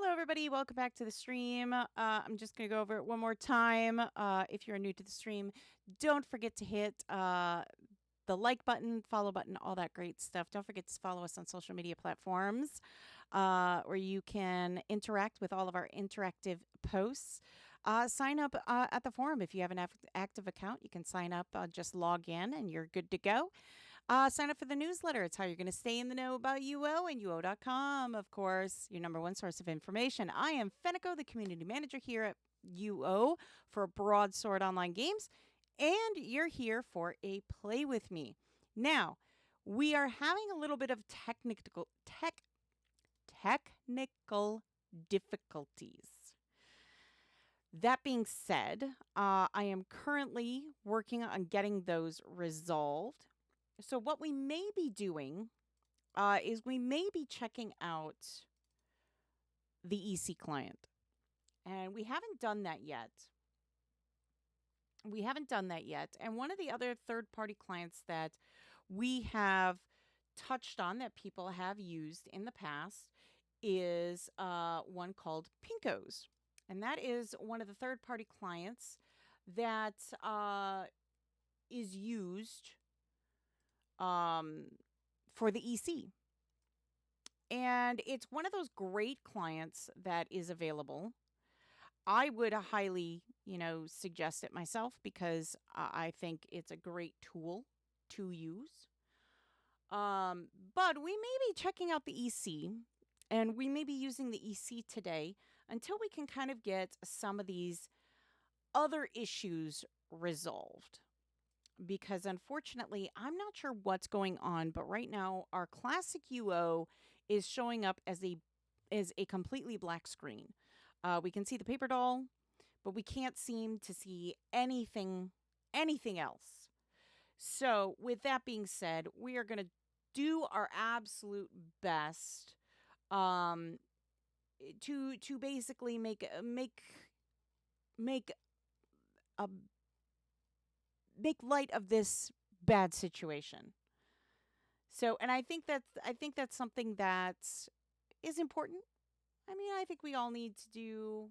Hello, everybody. Welcome back to the stream. I'm just going to go over it one more time. If you're new to the stream, don't forget to hit the like button, follow button, all that great stuff. Don't forget to follow us on social media platforms where you can interact with all of our interactive posts. Sign up at the forum. If you have an active account, you can sign up, just log in, and you're good to go. Sign up for the newsletter. It's how you're going to stay in the know about UO and UO.com, of course, your number one source of information. I am Fenneko, the community manager here at UO for Broadsword Online Games, and you're here for a play with me. Now, we are having a little bit of technical difficulties. That being said, I am currently working on getting those resolved. So what we may be doing is we may be checking out the EC client. And we haven't done that yet. And one of the other third-party clients that we have touched on that people have used in the past is one called Pinkos. And that is one of the third-party clients that is used for the EC. And it's one of those great clients that is available. I would highly, suggest it myself because I think it's a great tool to use. But we may be checking out the EC and we may be using the EC today until we can kind of get some of these other issues resolved. Because unfortunately, I'm not sure what's going on, but right now our classic UO is showing up as a completely black screen. We can see the paper doll, but we can't seem to see anything else. So with that being said, we are going to do our absolute best to basically make light of this bad situation. So, and I think that's something that is important. I mean, I think we all need to do,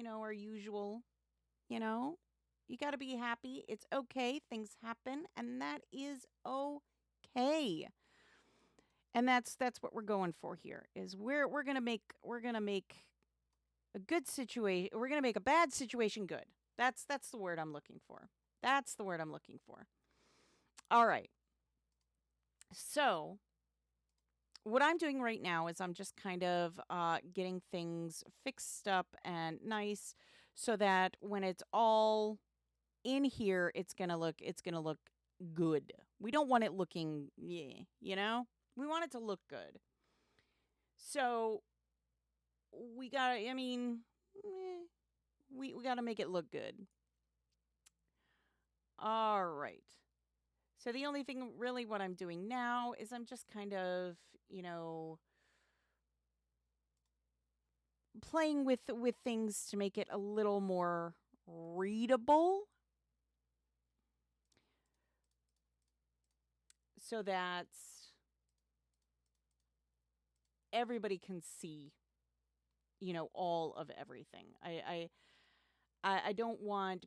our usual, you got to be happy. It's okay. Things happen, and that is okay. And that's what we're going for here. Is we're going to make a good situation. We're going to make a bad situation good. That's the word I'm looking for. That's the word I'm looking for. All right. So what I'm doing right now is I'm just kind of getting things fixed up and nice so that when it's all in here, it's gonna look good. We don't want it looking, we want it to look good. So we gotta, we gotta make it look good. All right. So the only thing really what I'm doing now is I'm just kind of, playing with things to make it a little more readable so that everybody can see, all of everything. I don't want,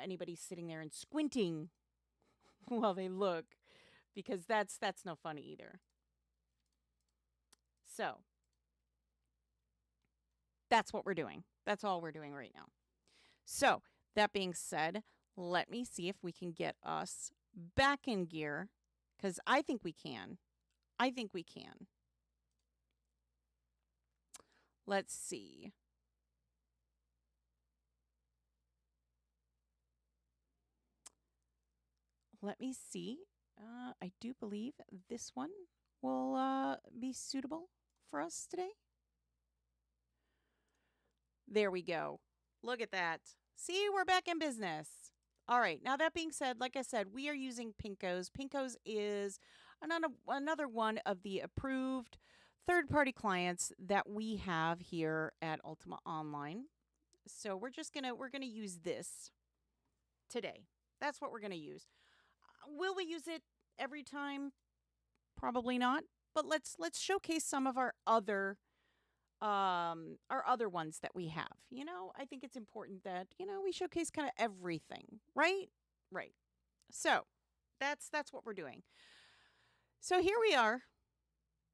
anybody sitting there and squinting while they look, because that's no fun either. So that's what we're doing. That's all we're doing right now. So that being said, let me see if we can get us back in gear, because I think we can. Let's see. Let me see. I do believe this one will be suitable for us today. There we go. Look at that. See, we're back in business. All right. Now, that being said, like I said, we are using Pinkos. Pinkos is another one of the approved third-party clients that we have here at Ultima Online. So we're going to use this today. That's what we're going to use. Will we use it every time? Probably not. But let's showcase some of our other our other ones that we have. I think it's important that, we showcase kind of everything, right? Right. So, that's what we're doing. So here we are.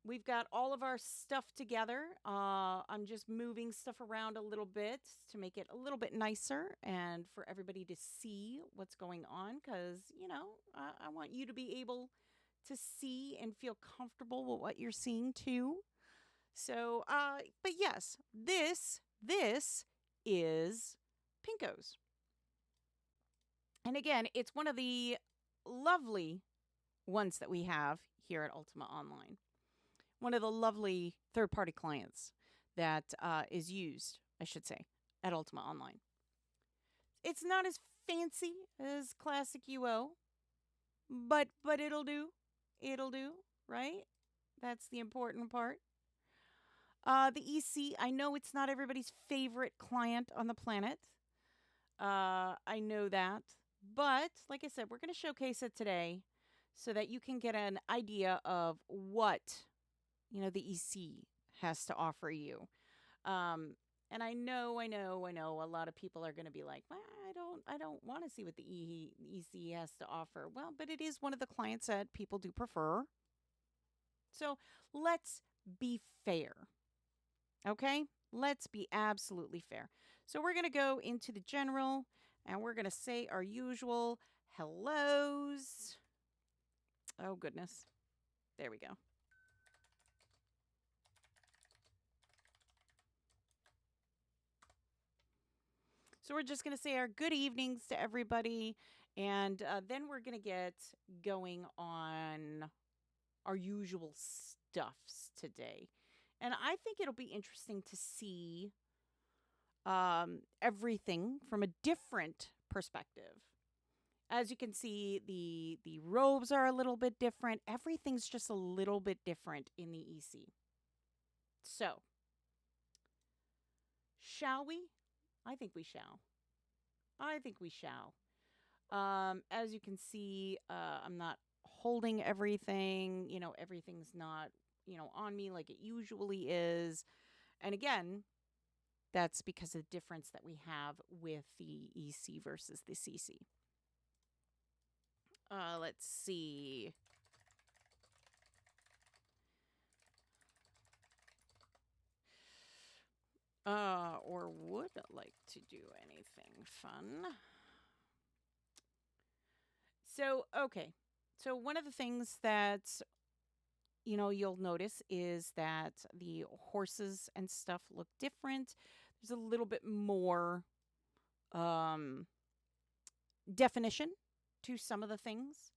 We've got all of our stuff together. I'm just moving stuff around a little bit to make it a little bit nicer and for everybody to see what's going on because, I want you to be able to see and feel comfortable with what you're seeing too. So, but yes, this is Pinko's. And again, it's one of the lovely ones that we have here at Ultima Online. One of the lovely third-party clients that is used, I should say, at Ultima Online. It's not as fancy as classic UO, but it'll do. It'll do, right? That's the important part. The EC, I know it's not everybody's favorite client on the planet. I know that. But, like I said, we're going to showcase it today so that you can get an idea of what, the EC has to offer you. And I know, a lot of people are going to be like, well, I don't want to see what the EC has to offer. Well, but it is one of the clients that people do prefer. So let's be fair. Okay? Let's be absolutely fair. So we're going to go into the general and we're going to say our usual hellos. Oh, goodness. There we go. So we're just going to say our good evenings to everybody. And then we're going to get going on our usual stuffs today. And I think it'll be interesting to see everything from a different perspective. As you can see, the robes are a little bit different. Everything's just a little bit different in the EC. So, shall we? I think we shall. I think we shall. As you can see, I'm not holding everything. Everything's not, on me like it usually is. And again, that's because of the difference that we have with the EC versus the CC. Let's see. Or would like to do anything fun. So, okay. So one of the things that, you'll notice is that the horses and stuff look different. There's a little bit more definition to some of the things.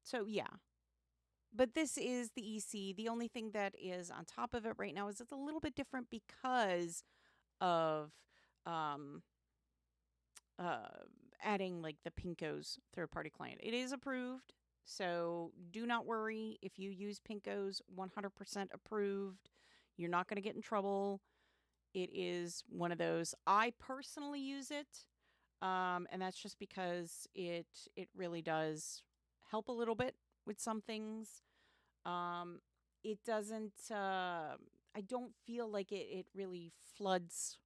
So, yeah. But this is the EC. The only thing that is on top of it right now is it's a little bit different because of adding like the Pinko's third-party client. It is approved, so do not worry if you use Pinko's. 100% approved. You're not going to get in trouble. It is one of those. I personally use it, and that's just because it really does help a little bit with some things. It doesn't. I don't feel like it really floods.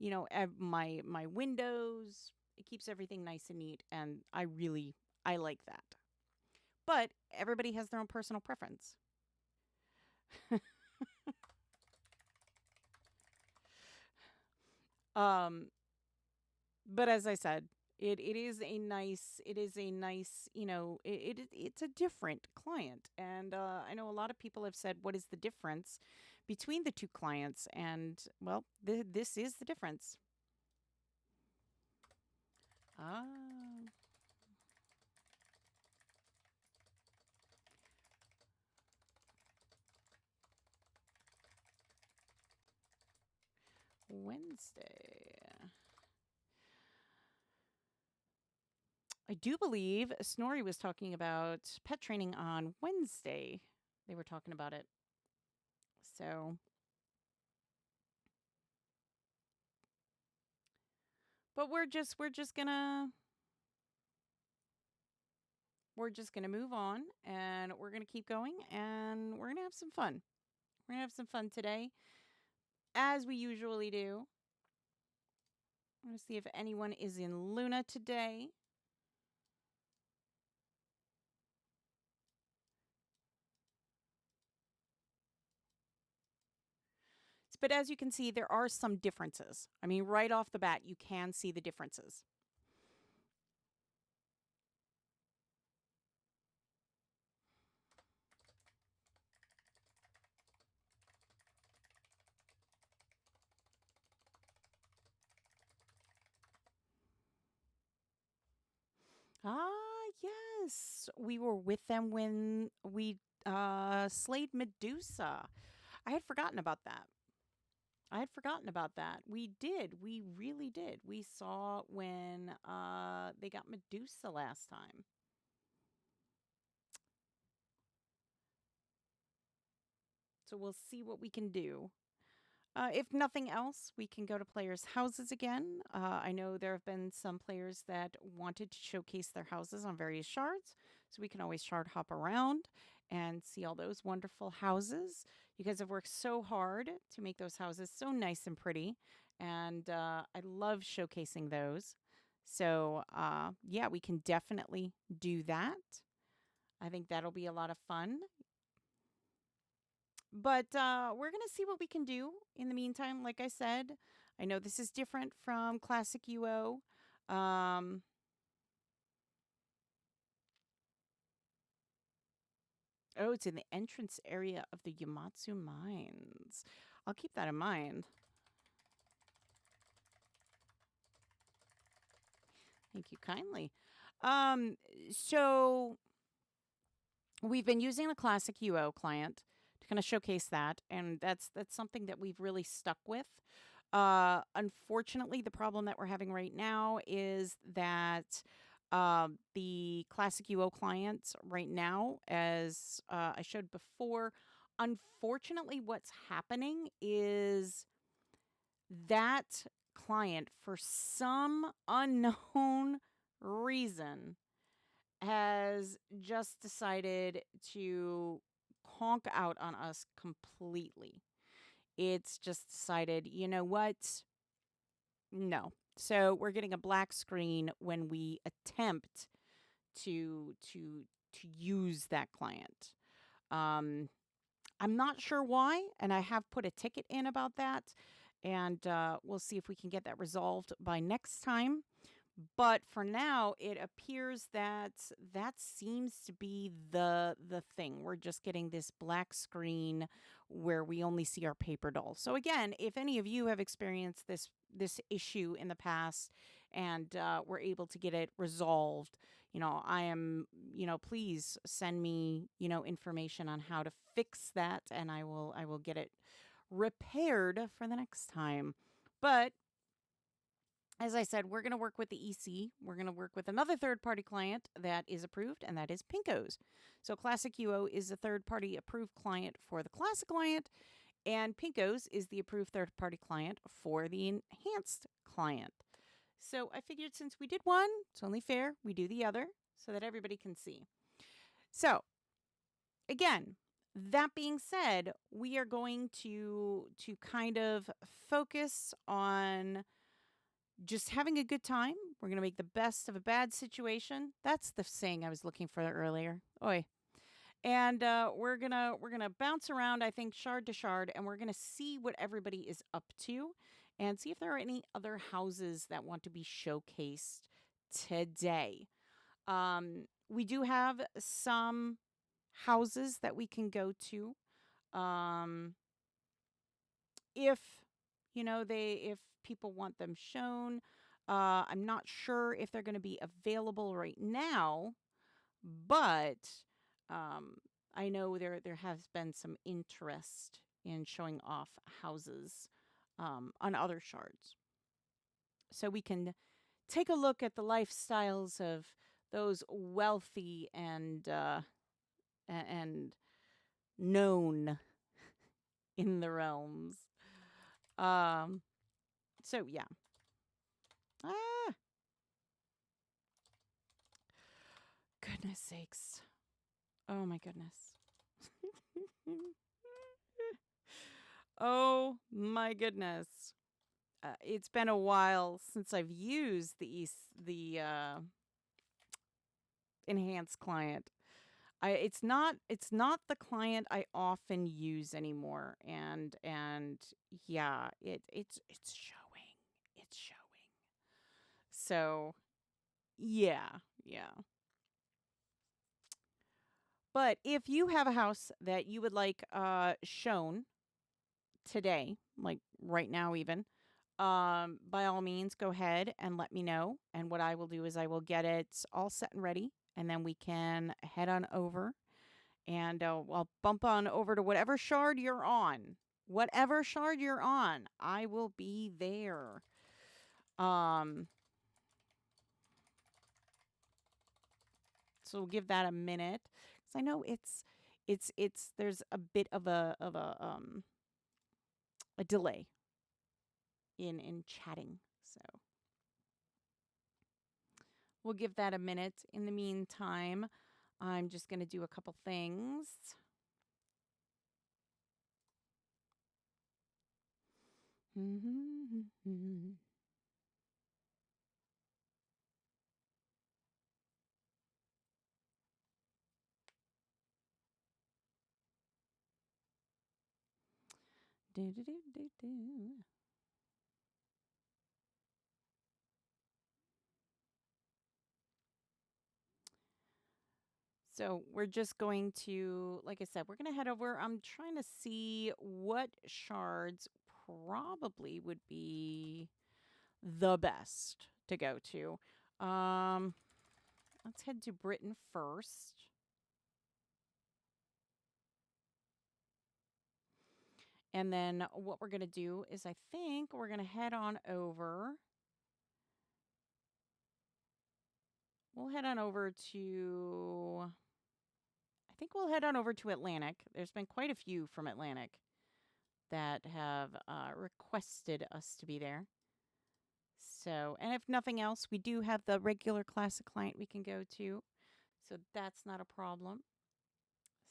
My windows. It keeps everything nice and neat, and I like that. But everybody has their own personal preference. But as I said, it is a nice, it's a different client. And I know a lot of people have said, what is the difference between the two clients? And, well, this is the difference. Wednesday. I do believe Snorri was talking about pet training on Wednesday. They were talking about it. So, but we're just gonna we're just going to move on and we're going to keep going and we're going to have some fun. We're going to have some fun today, as we usually do. I'm going to see if anyone is in Luna today. But as you can see, there are some differences. I mean, right off the bat, you can see the differences. Yes. We were with them when we slayed Medusa. I had forgotten about that. We did. We really did. We saw when they got Medusa last time. So we'll see what we can do. If nothing else, we can go to players' houses again. I know there have been some players that wanted to showcase their houses on various shards, so we can always shard hop around and see all those wonderful houses. You guys have worked so hard to make those houses so nice and pretty, and I love showcasing those. So, yeah, we can definitely do that. I think that'll be a lot of fun. But we're going to see what we can do in the meantime. Like I said, I know this is different from Classic UO. Oh, it's in the entrance area of the Yamatsu Mines. I'll keep that in mind. Thank you kindly. So we've been using the Classic UO client to kind of showcase that, and that's something that we've really stuck with. Unfortunately, the problem that we're having right now is that the Classic UO client right now, as I showed before, unfortunately, what's happening is that client, for some unknown reason, has just decided to conk out on us completely. It's just decided, you know what? No. So we're getting a black screen when we attempt to use that client. I'm not sure why, and I have put a ticket in about that, and we'll see if we can get that resolved by next time. But for now, it appears that that seems to be the thing. We're just getting this black screen where we only see our paper doll. So again, if any of you have experienced this issue in the past and were able to get it resolved, I am, please send me, information on how to fix that, and I will get it repaired for the next time. But as I said, we're going to work with the EC. We're going to work with another third-party client that is approved, and that is Pinko's. So Classic UO is a third-party approved client for the Classic client, and Pinko's is the approved third-party client for the enhanced client. So I figured since we did one, it's only fair we do the other so that everybody can see. So again, that being said, we are going to kind of focus on just having a good time. We're going to make the best of a bad situation. That's the saying I was looking for earlier. Oi. And we're gonna bounce around, I think, shard to shard, and we're gonna see what everybody is up to, and see if there are any other houses that want to be showcased today. We do have some houses that we can go to, if if people want them shown. I'm not sure if they're going to be available right now, but I know there has been some interest in showing off houses on other shards. So we can take a look at the lifestyles of those wealthy and known in the realms. So yeah. Goodness. goodness sakes. Oh my goodness. Oh my goodness. It's been a while since I've used the enhanced client. It's not the client I often use anymore, and yeah, it's showing. It's showing. So, yeah. Yeah. But if you have a house that you would like shown today, like right now even, by all means go ahead and let me know, and what I will do is I will get it all set and ready, and then we can head on over, and I'll bump on over to whatever shard you're on. Whatever shard you're on, I will be there. Um, so we'll give that a minute, because I know it's there's a bit of a delay in chatting. So we'll give that a minute. In the meantime, I'm just going to do a couple things. Do, do, do, do, do. So we're just going to, like I said, we're going to head over. I'm trying to see what shards probably would be the best to go to. Let's head to Britain first. And then what we're going to do is I think we're going to head on over. We'll head on over to, I think we'll head on over to Atlantic. There's been quite a few from Atlantic that have requested us to be there. So, and if nothing else, we do have the regular classic client we can go to. So that's not a problem.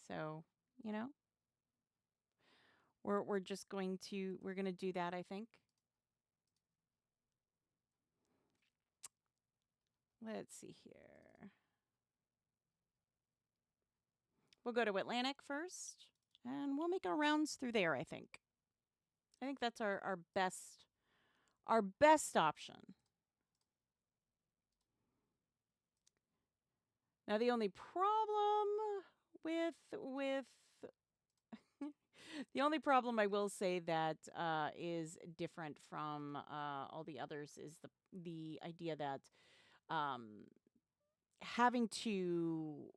So, you know, we're just going to, we're going to do that, I think. Let's see here. We'll go to Atlantic first, and we'll make our rounds through there, I think. I think that's our best option. Now the only problem with the only problem I will say that is different from all the others is the idea that having to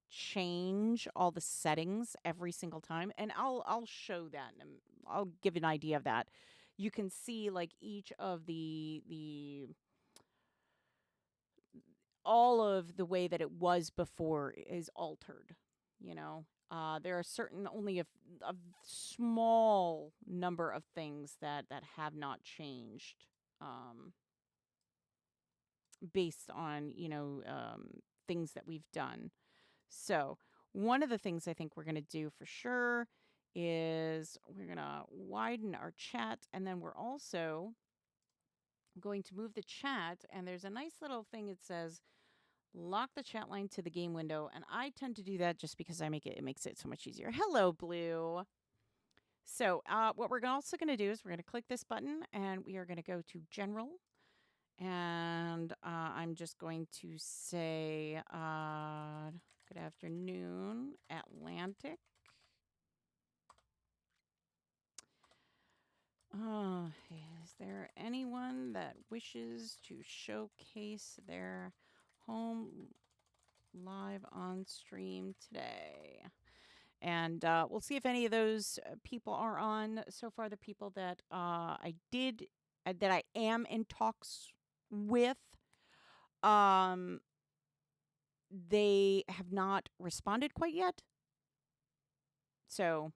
change all the settings every single time, and I'll show that, and I'll give an idea of that. You can see like each of the all of the way that it was before is altered. You know, there are certain only a small number of things that have not changed, based on things that we've done. So one of the things I think we're going to do for sure is we're going to widen our chat, and then we're also going to move the chat, and there's a nice little thing that says lock the chat line to the game window, and I tend to do that just because it makes it so much easier. Hello, Blue. So what we're also going to do is we're going to click this button, and we are going to go to General, and I'm just going to say good afternoon, Atlantic. Is there anyone that wishes to showcase their home live on stream today? And we'll see if any of those people are on. So far, the people that that I am in talks with, they have not responded quite yet. So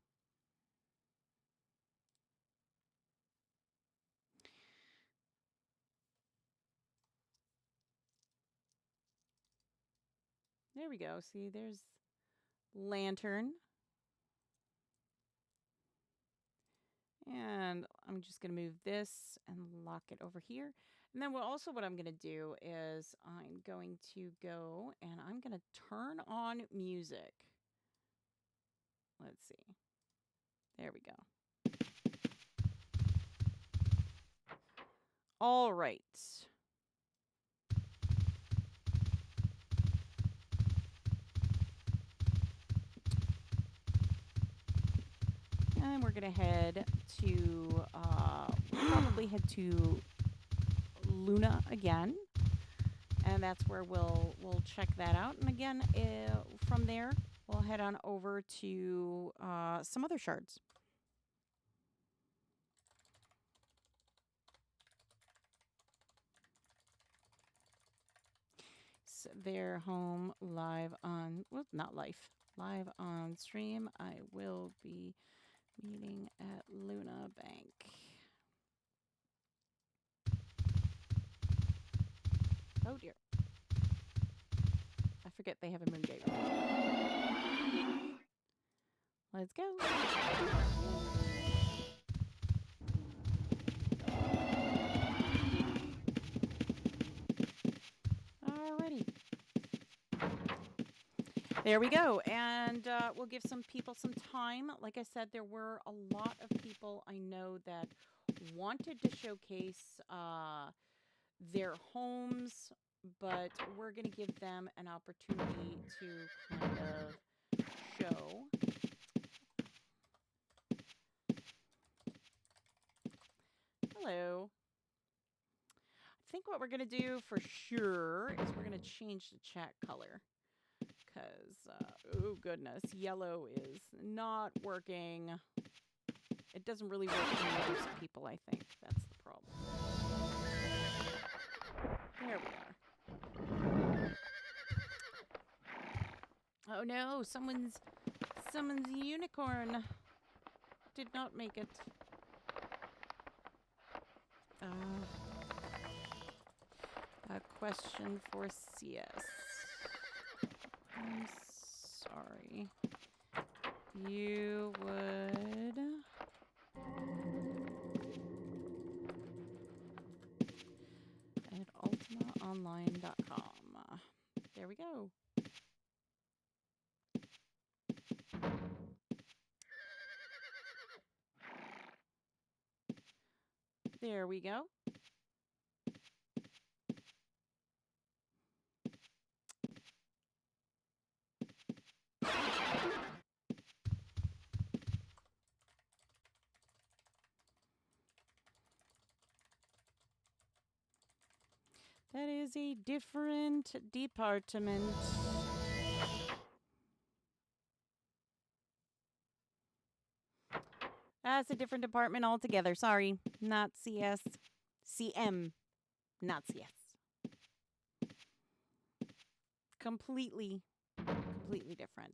There we go. See, there's lantern. And I'm just going to move this and lock it over here. And then what I'm going to do is I'm going to go and I'm going to turn on music. Let's see. There we go. All right. And we're going to head to, we'll probably head to Luna again. And that's where we'll check that out. And again, from there, we'll head on over to some other shards. So they're home live on, well, not live on stream. I will be meeting at Luna Bank. Oh dear. I forget they have a moon gate. Let's go. Alrighty. There we go. And we'll give some people some time. Like I said, there were a lot of people I know that wanted to showcase their homes, but we're going to give them an opportunity to kind of show. Hello. I think what we're going to do for sure is we're going to change the chat color. Because, oh goodness, yellow is not working. It doesn't really work for most people, I think. That's the problem. There we are. Oh no, someone's unicorn did not make it. A question for CS. I'm sorry. You would at ultimaonline.com. There we go. There we go. That is a different department. That's a different department altogether. Sorry, not CS. CM, not CS. Completely different.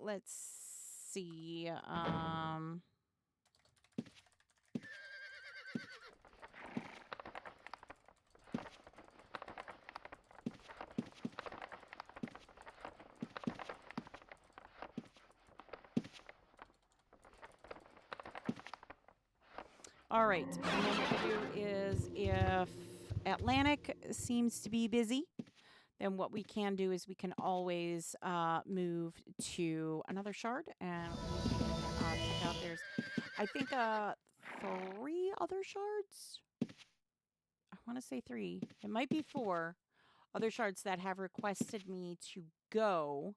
Let's see. All right. And then what we'll do is if Atlantic seems to be busy, then what we can do is we can always move to another shard and we can check out. There's, I think, 3 other shards. I want to say 3. It might be 4 other shards that have requested me to go.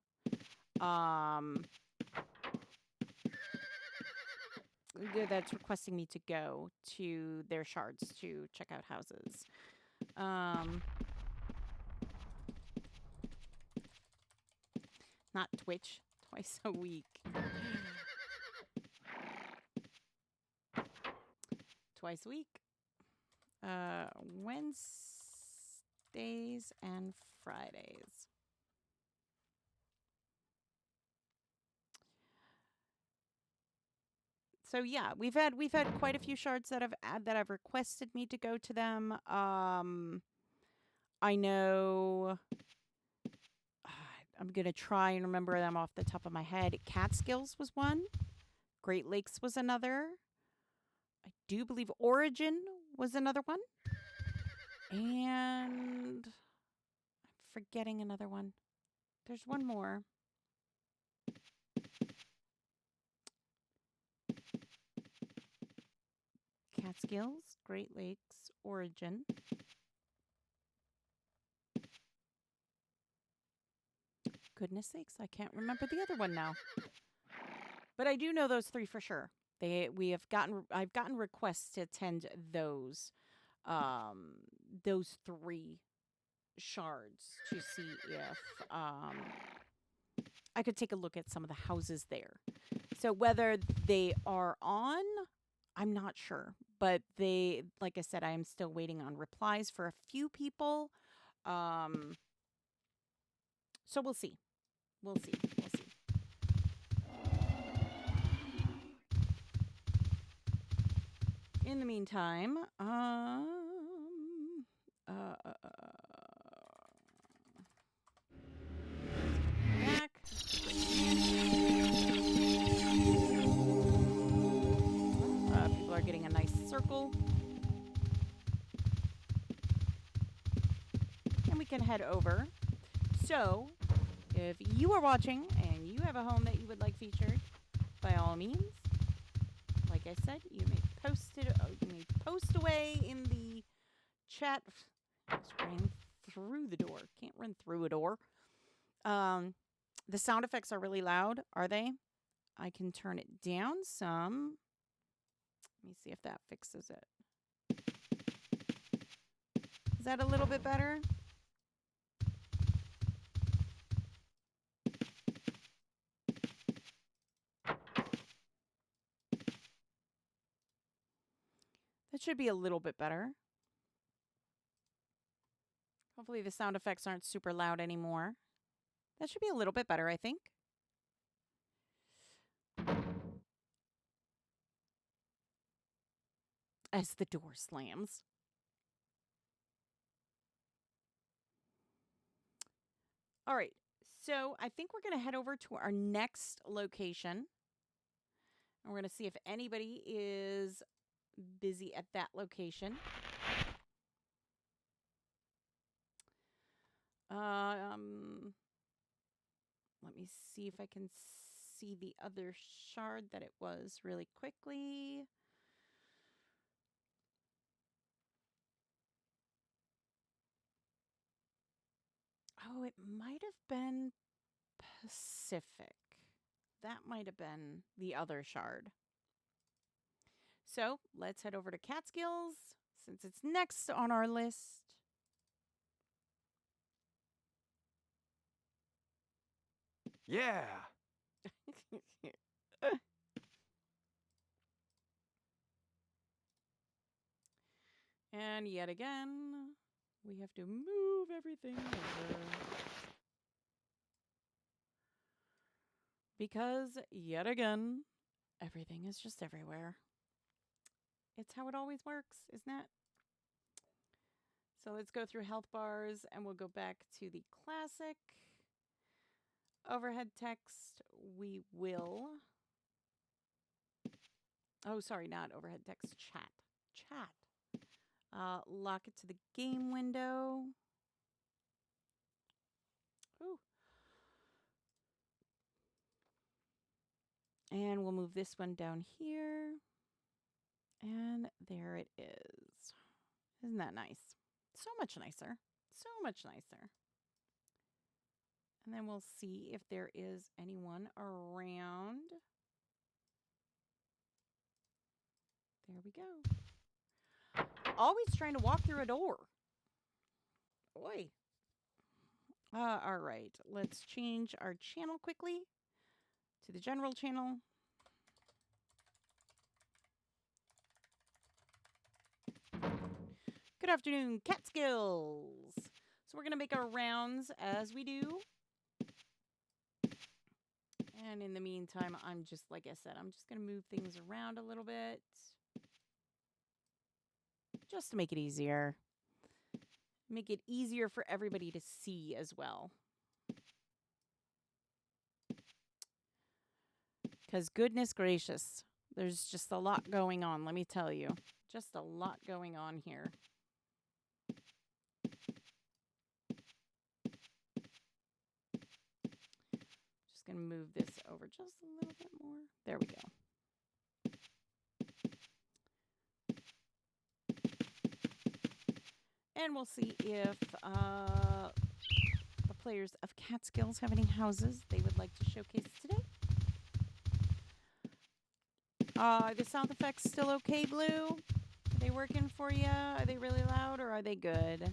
That's requesting me to go to their shards to check out houses. Not Twitch, twice a week. Twice a week. Wednesdays and Fridays. So yeah, we've had quite a few shards that have requested me to go to them. I know I'm going to try and remember them off the top of my head. Catskills was one. Great Lakes was another. I do believe Origin was another one. And I'm forgetting another one. There's one more. Catskills, Great Lakes, Origin. Goodness sakes, I can't remember the other one now. But I do know those three for sure. I've gotten requests to attend those three shards to see if I could take a look at some of the houses there. So whether they are on, I'm not sure. But like I said, I am still waiting on replies for a few people. So we'll see. We'll see. In the meantime, back. People are getting a nice circle. And we can head over. So, if you are watching and you have a home that you would like featured, by all means, like I said, you may post it. You may post away in the chat. Just ran through the door. Can't run through a door. The sound effects are really loud, are they? I can turn it down some. Let me see if that fixes it. Is that a little bit better? That should be a little bit better. Hopefully the sound effects aren't super loud anymore. That should be a little bit better, I think. As the door slams. All right, so I think we're going to head over to our next location. And we're going to see if anybody is busy at that location. Let me see if I can see the other shard that it was really quickly. Oh, it might have been Pacific. That might have been the other shard. So let's head over to Catskills since it's next on our list. Yeah. And yet again, we have to move everything over. Because yet again, everything is just everywhere. It's how it always works, isn't it? So let's go through health bars and we'll go back to the classic. Overhead text, we will. Oh, sorry, not overhead text, chat. Lock it to the game window. Ooh. And we'll move this one down here. And there it is. Isn't that nice? So much nicer. So much nicer. And then we'll see if there is anyone around. There we go. Always trying to walk through a door. Oi. All right. Let's change our channel quickly to the general channel. Good afternoon, Catskills. So we're going to make our rounds as we do. And in the meantime, I'm just, like I said, I'm just going to move things around a little bit. Just to make it easier. Make it easier for everybody to see as well. Because goodness gracious, there's just a lot going on, let me tell you. Just a lot going on here. Just going to move this over just a little bit more. There we go. And we'll see if the players of Catskills have any houses they would like to showcase today. The sound effects still okay, Blue? Are they working for you? Are they really loud or are they good?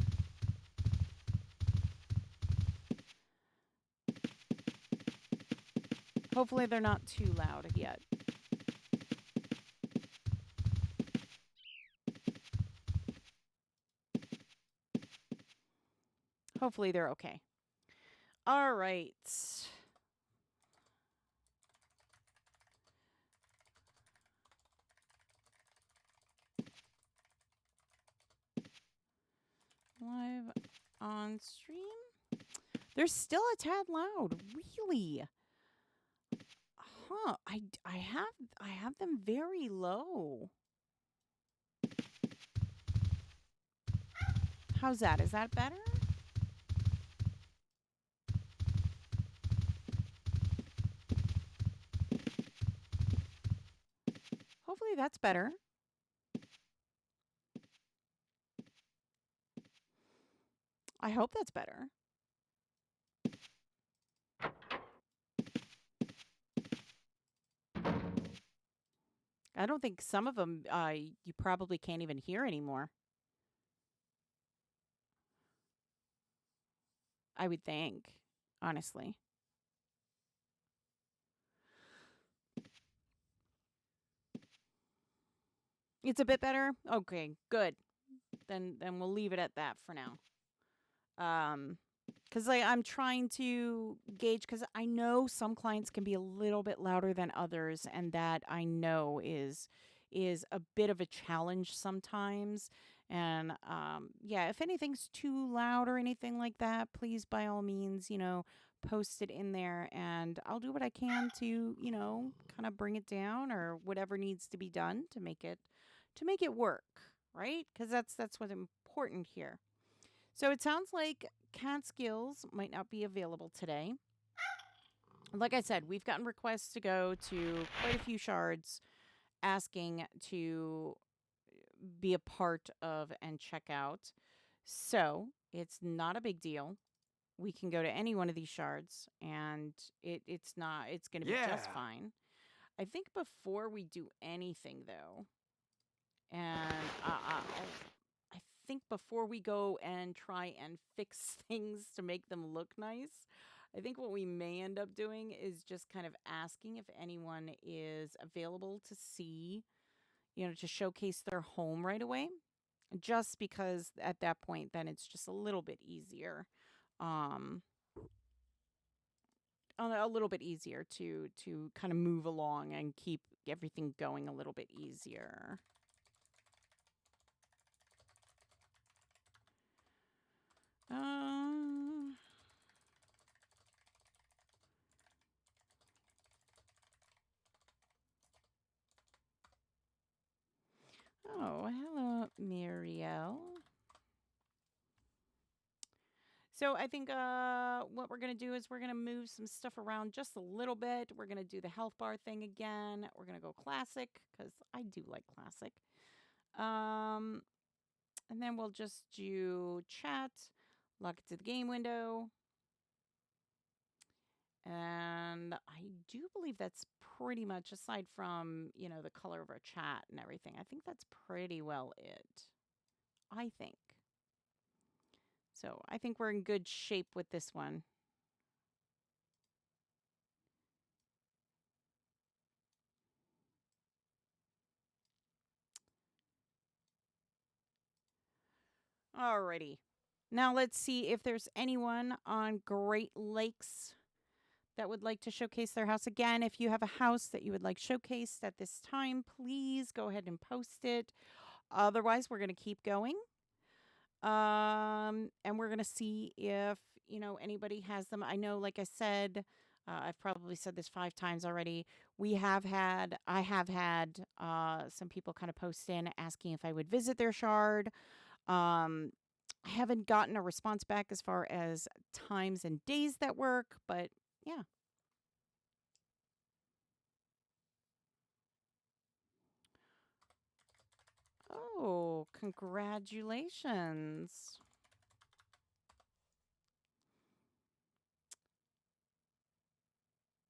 Hopefully they're not too loud yet. Hopefully they're okay. All right. Live on stream. They're still a tad loud. Really? Huh. I have them very low. How's that? Is that better? Hopefully that's better. I hope that's better. I don't think some of them you probably can't even hear anymore. I would think, honestly. It's a bit better? Okay, good. Then we'll leave it at that for now. Because I'm trying to gauge, because I know some clients can be a little bit louder than others, and that I know is a bit of a challenge sometimes. And yeah, if anything's too loud or anything like that, please by all means, post it in there, and I'll do what I can to, kind of bring it down or whatever needs to be done to make it work, right? Because that's what's important here. So it sounds like Catskills might not be available today. Like I said, we've gotten requests to go to quite a few shards asking to be a part of and check out. So it's not a big deal. We can go to any one of these shards and it's going to be just fine. I think before we do anything though, and I think before we go and try and fix things to make them look nice, I think what we may end up doing is just kind of asking if anyone is available to see, to showcase their home right away. Just because at that point, then it's just a little bit easier. A little bit easier to kind of move along and keep everything going a little bit easier. Oh, hello, Muriel. So I think what we're going to do is we're going to move some stuff around just a little bit. We're going to do the health bar thing again. We're going to go classic because I do like classic. And then we'll just do chat, lock it to the game window. And I do believe that's pretty much, aside from, the color of our chat and everything, I think that's pretty well it. I think. So I think we're in good shape with this one. Alrighty. Now let's see if there's anyone on Great Lakes that would like to showcase their house. Again, if you have a house that you would like showcased at this time, please go ahead and post it. Otherwise, we're going to keep going. And we're going to see if, anybody has them. I know, like I said, I've probably said this 5 times already. I have had some people kind of post in asking if I would visit their shard. Um, I haven't gotten a response back as far as times and days that work, but yeah. Oh, congratulations.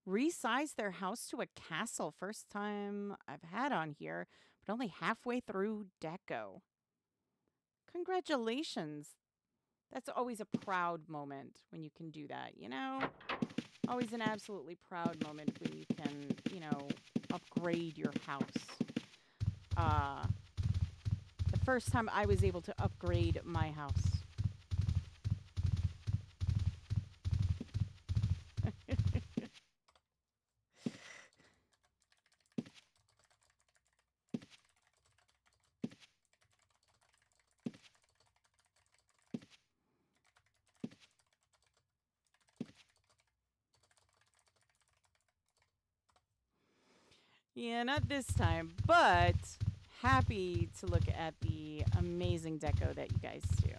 Resize their house to a castle. First time I've had on here, but only halfway through deco. Congratulations. That's always a proud moment when you can do that, you know? Always an absolutely proud moment when you can, upgrade your house. Uh, the first time I was able to upgrade my house. Yeah, not this time, but happy to look at the amazing deco that you guys do.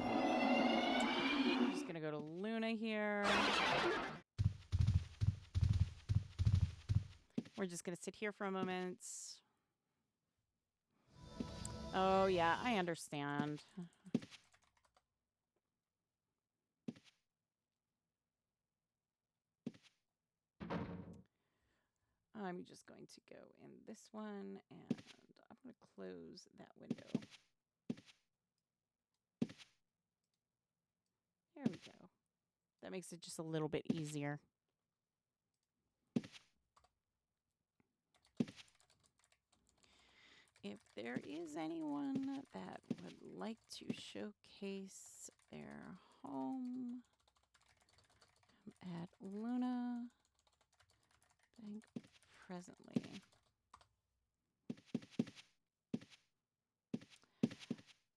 I'm just gonna go to Luna here. We're just gonna sit here for a moment. Oh yeah, I understand. I'm just going to go in this one, and I'm going to close that window. There we go. That makes it just a little bit easier. If there is anyone that would like to showcase their home at Luna Bank presently.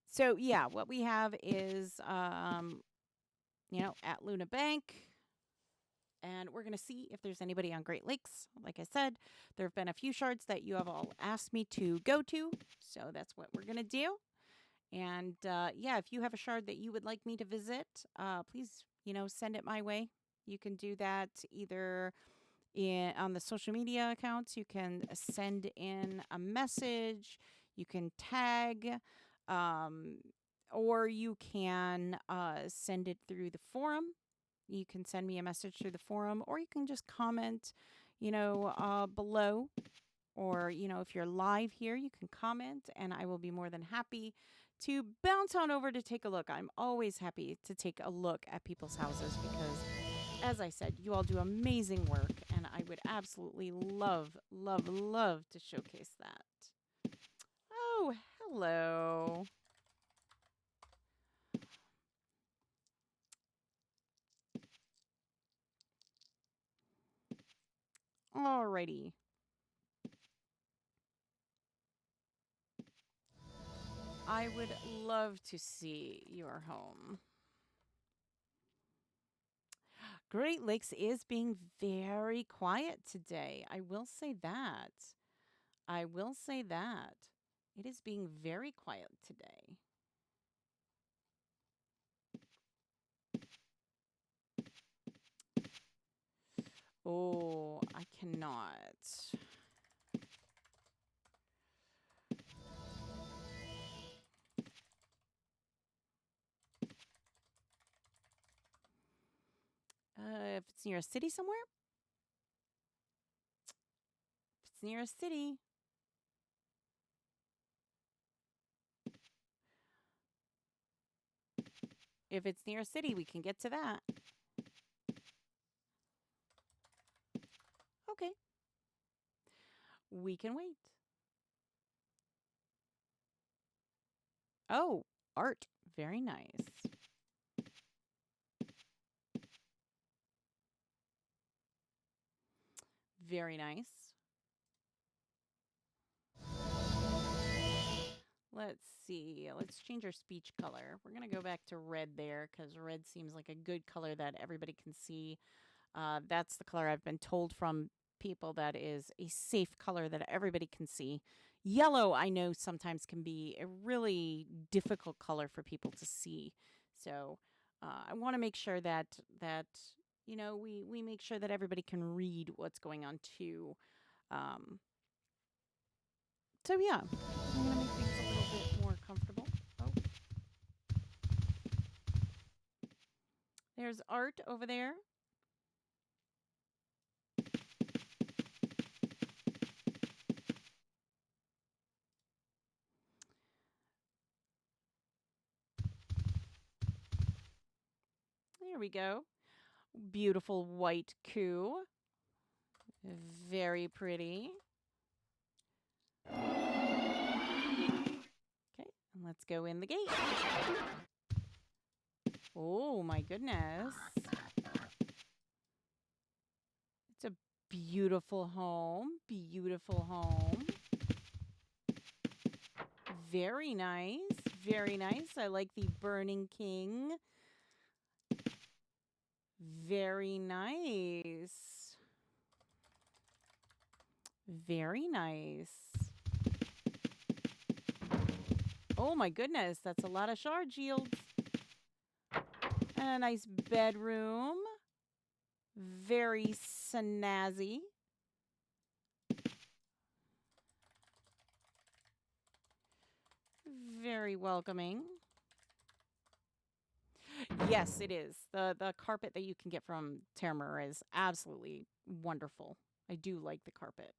So yeah, what we have is, at Luna Bank, and we're going to see if there's anybody on Great Lakes. Like I said, there have been a few shards that you have all asked me to go to, so that's what we're going to do. And if you have a shard that you would like me to visit, please, send it my way. You can do that either on the social media accounts. You can send in a message. You can tag, or you can send it through the forum. You can send me a message through the forum, or you can just comment, below. Or, if you're live here, you can comment, and I will be more than happy to bounce on over to take a look. I'm always happy to take a look at people's houses because, as I said, you all do amazing work, and I would absolutely love, love, love to showcase that. Oh, hello. Alrighty. I would love to see your home. Great Lakes is being very quiet today. I will say that. I will say that. It is being very quiet today. Oh, I cannot. If it's near a city somewhere? If it's near a city. If it's near a city, we can get to that. Okay. We can wait. Oh, art. Very nice. Very nice. Let's see. Let's change our speech color. We're going to go back to red there because red seems like a good color that everybody can see. That's the color I've been told from people that is a safe color that everybody can see. Yellow, I know sometimes can be a really difficult color for people to see. So I want to make sure that we make sure that everybody can read what's going on too. So yeah, I'm gonna make things a little bit more comfortable. Oh, there's art over there. There we go. Beautiful white coup. Very pretty. Okay, and let's go in the gate. Oh my goodness. It's a beautiful home. Beautiful home. Very nice. Very nice. I like the Burning King. Very nice. Very nice. Oh my goodness, that's a lot of shard shields. And a nice bedroom. Very snazzy. Very welcoming. Yes, it is. The carpet that you can get from Terramur is absolutely wonderful. I do like the carpet.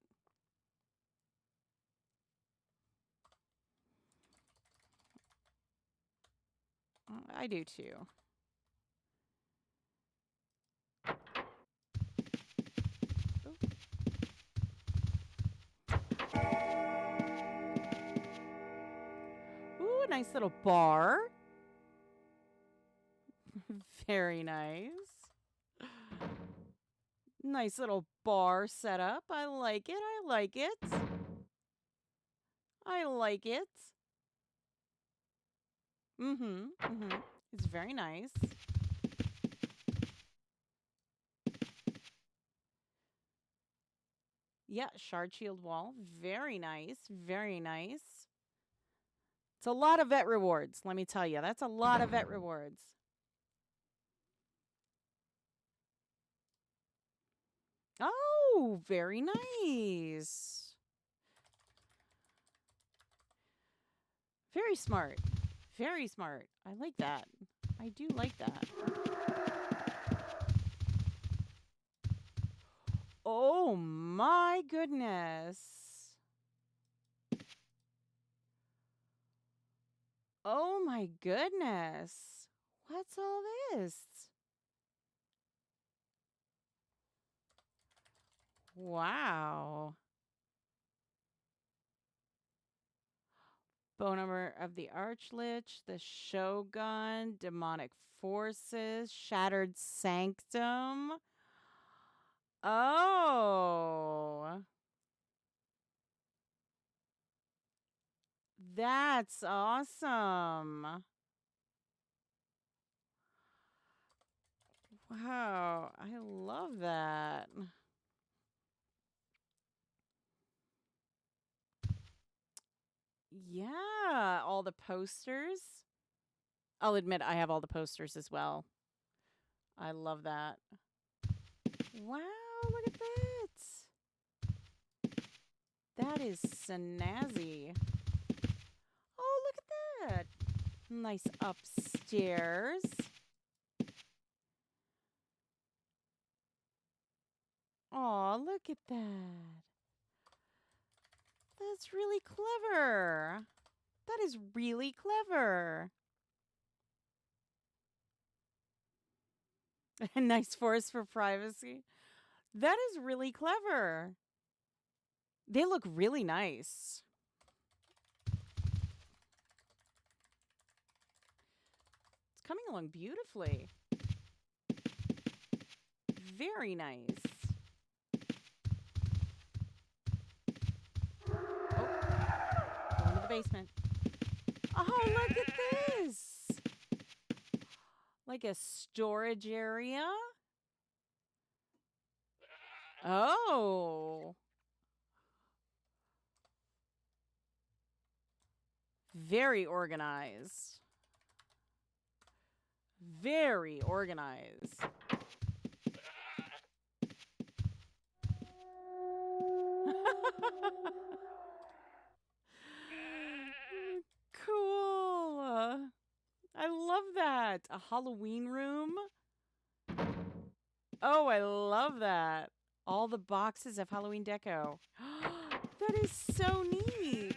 I do too. Ooh, nice little bar. Very nice. Nice little bar setup. I like it. I like it. I like it. It's very nice. Yeah, shard shield wall. Very nice. Very nice. It's a lot of vet rewards, let me tell you. That's a lot of vet rewards. Oh, very nice. Very smart. Very smart. I like that. I do like that. Oh my goodness. Oh my goodness. What's all this? Wow. Bone armor of the Archlich, the Shogun, demonic forces, shattered sanctum. Oh. That's awesome. Wow, I love that. Yeah, all the posters. I'll admit I have all the posters as well. I love that. Wow, look at that. That is snazzy. Oh, look at that. Nice upstairs. Aw, look at that. That's really clever. That is really clever. A nice forest for privacy. That is really clever. They look really nice. It's coming along beautifully. Very nice. Oh, going to the basement. Oh, look at this. Like a storage area. Oh. Very organized. Very organized. Cool. I love that. A Halloween room. Oh, I love that. All the boxes of Halloween deco. That is so neat.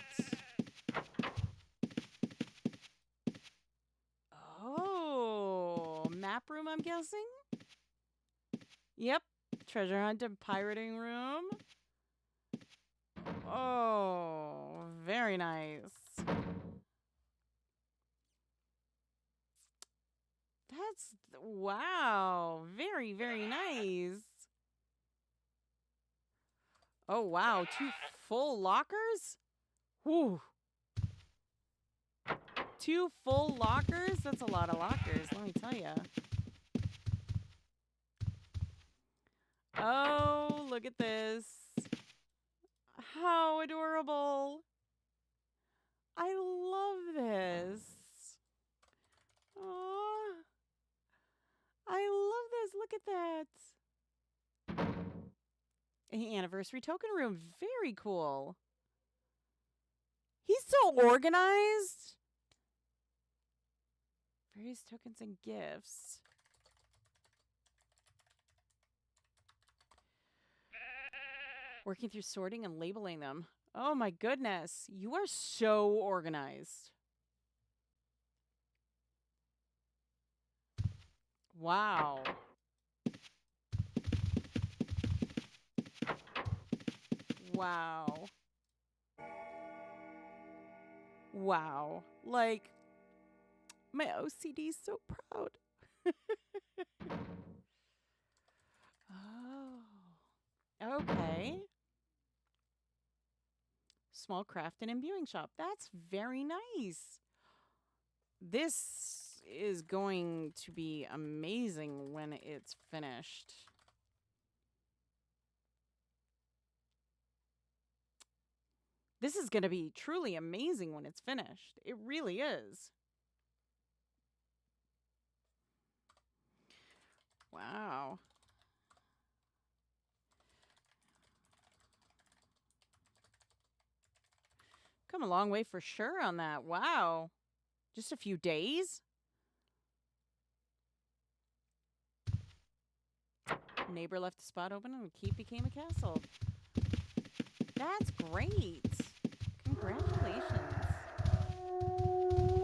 Oh, map room, I'm guessing? Yep. Treasure hunt and pirating room. Oh, very nice. That's, wow. Very, very nice. Oh, wow. 2 full lockers? Whew. 2 full lockers? That's a lot of lockers, let me tell you. Oh, look at this. How adorable. I love this. Oh, I love this. Look at that. Anniversary token room. Very cool. He's so organized. Various tokens and gifts. Working through sorting and labeling them. Oh my goodness. You are so organized. Wow. Wow. Wow. Like, my OCD is so proud. Oh. Okay. Small craft and imbuing shop. That's very nice. This is going to be amazing when it's finished. This is going to be truly amazing when it's finished. It really is. Wow. Come a long way for sure on that. Wow. Just a few days? Neighbor left a spot open and the keep became a castle. That's great. Congratulations.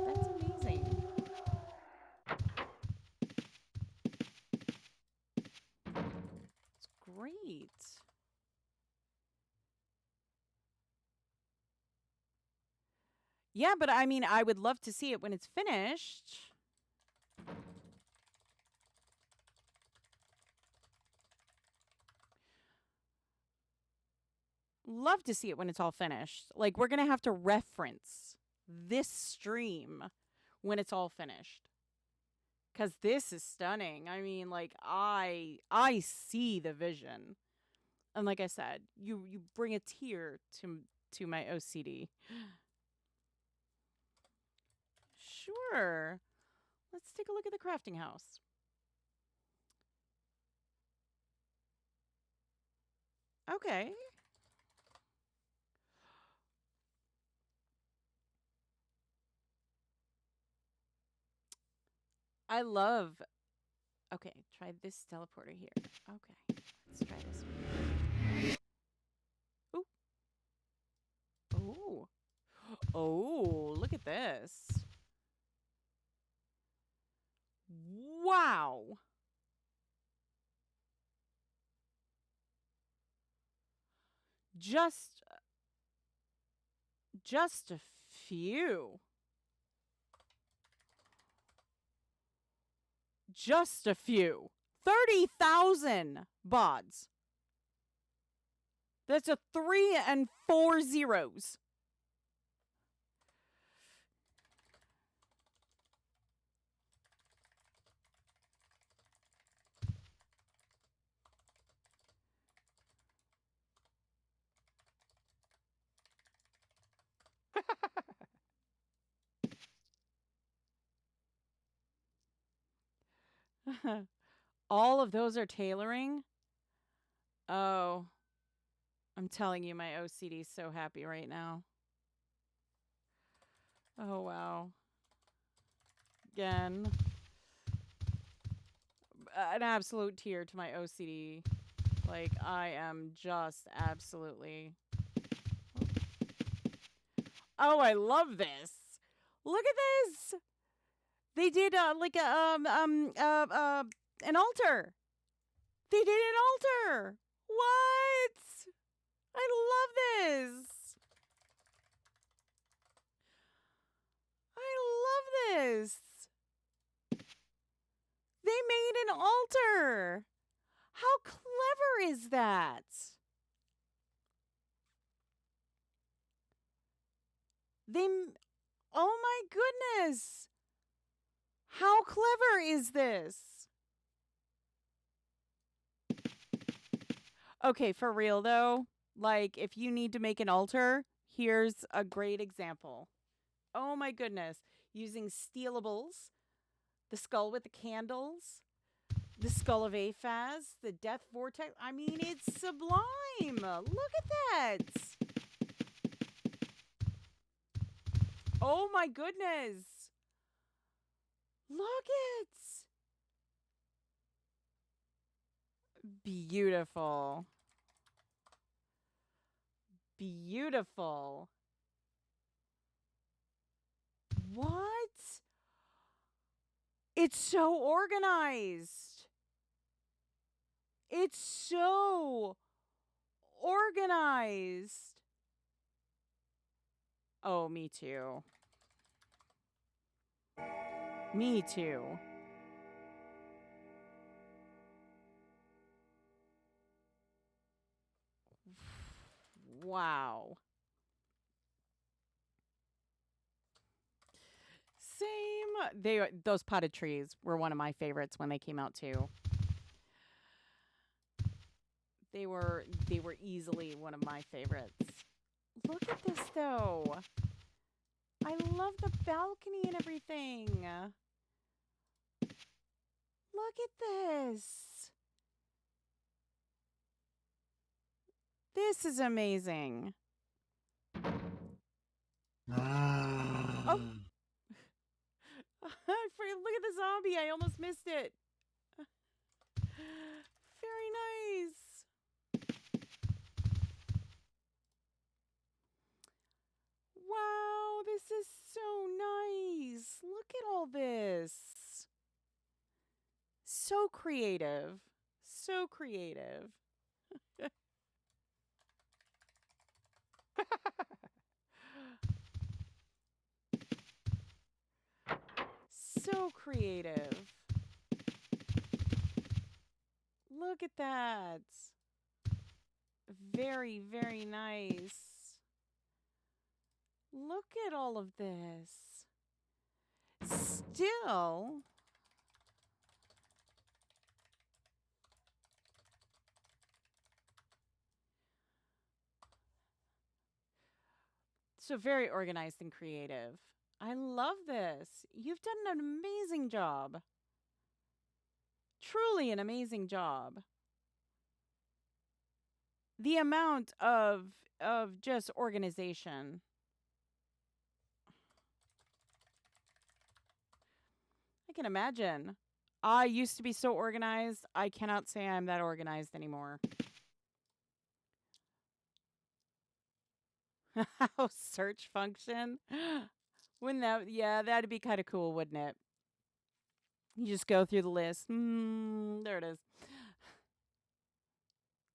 That's amazing. It's great. Yeah, but I mean, I would love to see it when it's finished. Love to see it when it's all finished. Like, we're going to have to reference this stream when it's all finished. Because this is stunning. I mean, like, I see the vision. And like I said, you bring a tear to my OCD. Sure. Let's take a look at the crafting house. Okay. I love... Okay, try this teleporter here. Okay, let's try this one. Ooh. Ooh. Oh, look at this. Wow. Just a few. Just a few. 30,000 bods. That's a 3 and 4 zeros. All of those are tailoring? Oh, I'm telling you, my OCD is so happy right now. Oh, wow. Again, an absolute tear to my OCD. Like, I am just absolutely. Oh, I love this. Look at this. They did like a an altar. They did an altar. What? I love this. I love this. They made an altar. How clever is that? They Oh my goodness. How clever is this? Okay, for real though, like if you need to make an altar, here's a great example. Oh my goodness. Using stealables, the skull with the candles, the skull of Aphaz, the death vortex. I mean, it's sublime. Look at that. Oh my goodness. Look it. Beautiful. Beautiful. What? It's so organized. It's so organized. Oh, me too. Me too. Wow. Same. Those potted trees were one of my favorites when they came out too. They were easily one of my favorites. Look at this though. I love the balcony and everything. Look at this. This is amazing. Oh. Look at the zombie. I almost missed it. Very nice. Wow, this is so nice. Look at all this. So creative. So creative. So creative. Look at that. Very, very nice. Look at all of this. Still. So very organized and creative. I love this. You've done an amazing job. Truly an amazing job. The amount of just organization. I can imagine. I used to be so organized. I cannot say I'm that organized anymore. House search function. Wouldn't that, yeah, that'd be kind of cool, wouldn't it? You just go through the list. There it is.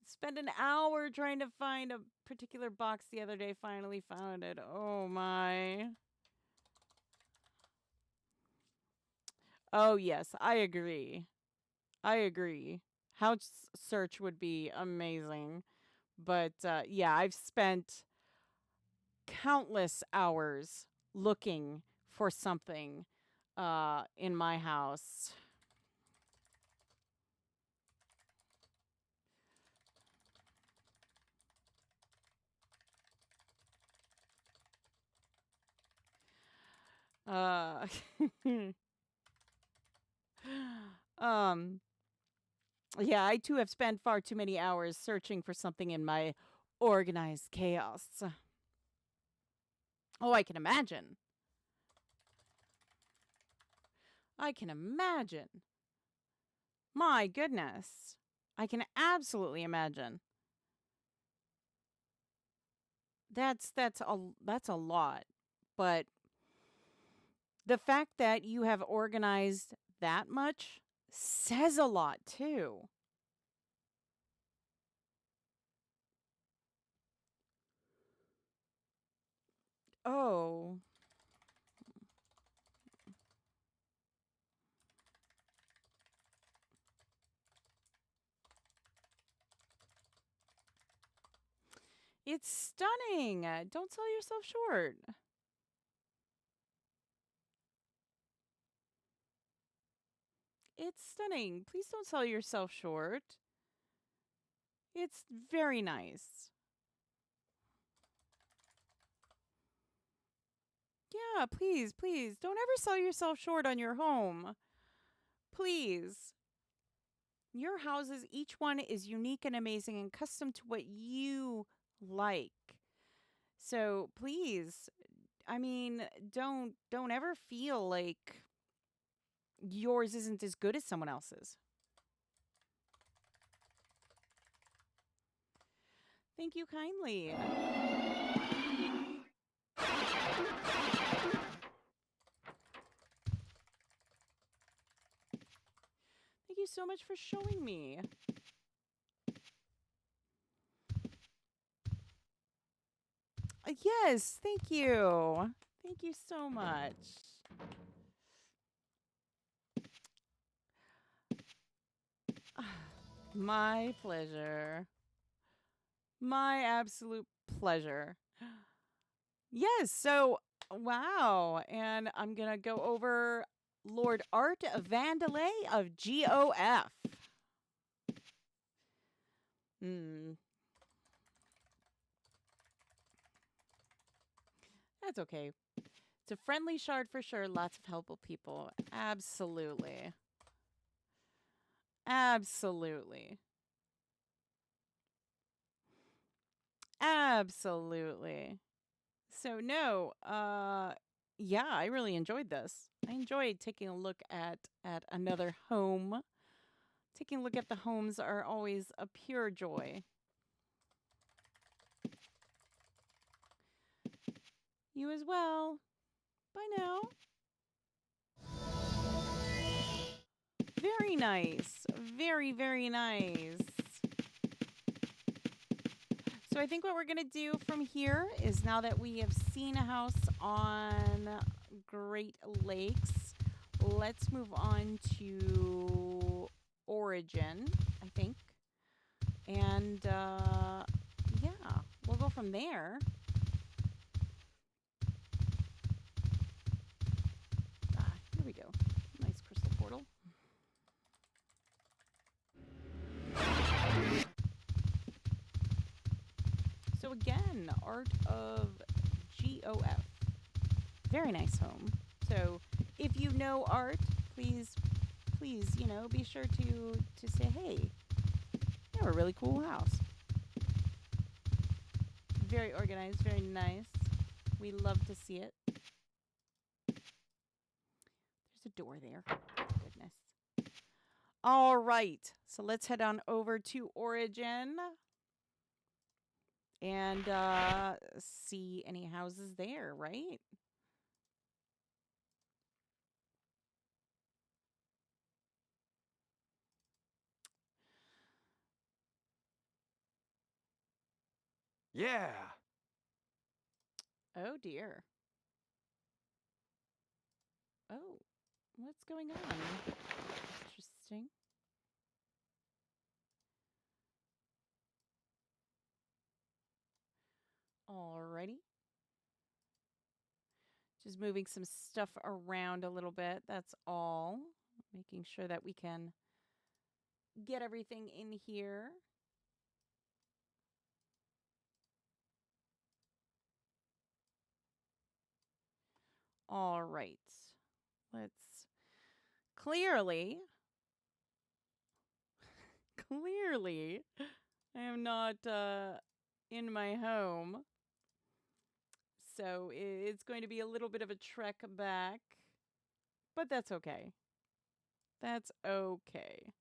Spend an hour trying to find a particular box the other day. Finally found it. Oh my. Oh yes, I agree. I agree. House search would be amazing. But yeah, I've spent countless hours looking for something in my house. Uh, Um, yeah, I too have spent far too many hours searching for something in my organized chaos. Oh, I can imagine. I can imagine. My goodness. I can absolutely imagine. That's a lot. But the fact that you have organized that much says a lot too. Oh, it's stunning. Don't sell yourself short. It's stunning. Please don't sell yourself short. It's very nice. Yeah, please, please don't ever sell yourself short on your home. Please. Your houses, each one is unique and amazing and custom to what you like. So please, I mean, don't ever feel like yours isn't as good as someone else's. Thank you kindly. Thank you so much for showing me. Yes, thank you. Thank you so much. My pleasure. My absolute pleasure. Yes, so wow. And I'm going to go over Lord Art Vandelay of GOF. Hmm. That's okay. It's a friendly shard for sure. Lots of helpful people. Absolutely. Absolutely. Absolutely. So no, yeah, I really enjoyed this. I enjoyed taking a look at another home. Taking a look at the homes are always a pure joy. You as well. Bye now. Very nice. Very, very nice. So I think what we're going to do from here is now that we have seen a house on Great Lakes, let's move on to Origin, I think. And yeah, we'll go from there. Here we go. Nice crystal portal. So again, Art of GOF. Very nice home. So if you know Art, please, be sure to say, hey, you have a really cool house. Very organized, very nice. We love to see it. There's a door there. Goodness. All right. So let's head on over to Origin and see any houses there, right? Yeah. Oh, dear. Oh, what's going on? Interesting. Alrighty. Just moving some stuff around a little bit. That's all. Making sure that we can get everything in here. All right. Let's clearly Clearly, I am not in my home. So it's going to be a little bit of a trek back. But that's okay. That's okay.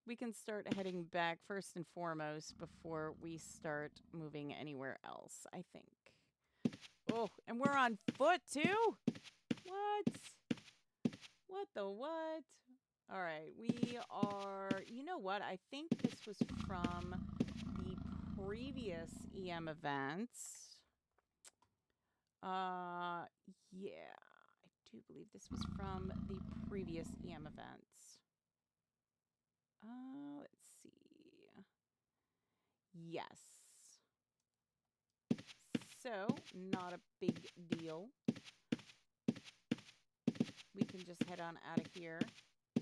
We can start heading back first and foremost before we start moving anywhere else, I think. Oh, and we're on foot too? What? What the what? All right, we are. You know what? I think this was from the previous EM events. Yeah, I do believe this was from the previous EM events. Let's see. Yes. So, not a big deal. We can just head on out of here.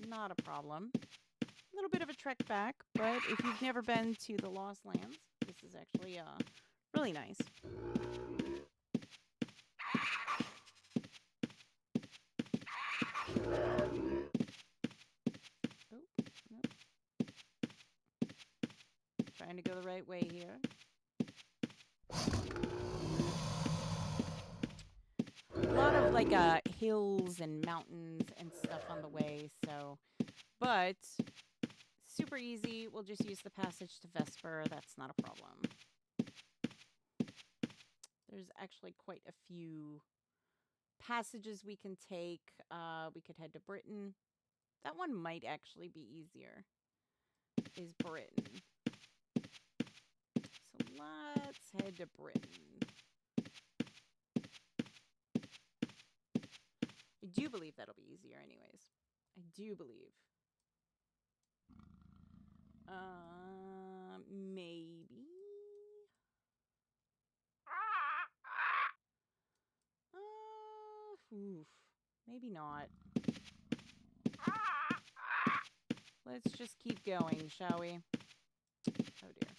Not a problem. A little bit of a trek back, but if you've never been to the Lost Lands, this is actually really nice. Oh, nope. Trying to go the right way here. A lot of like hills and mountains and stuff on the way, so but super easy. We'll just use the passage to Vesper. That's not a problem. There's actually quite a few passages we can take. We could head to Britain. That one might actually be easier. Is Britain. So let's head to Britain. I do believe that'll be easier anyways. I do believe. Maybe. Oof. Maybe not. Let's just keep going, shall we? Oh dear.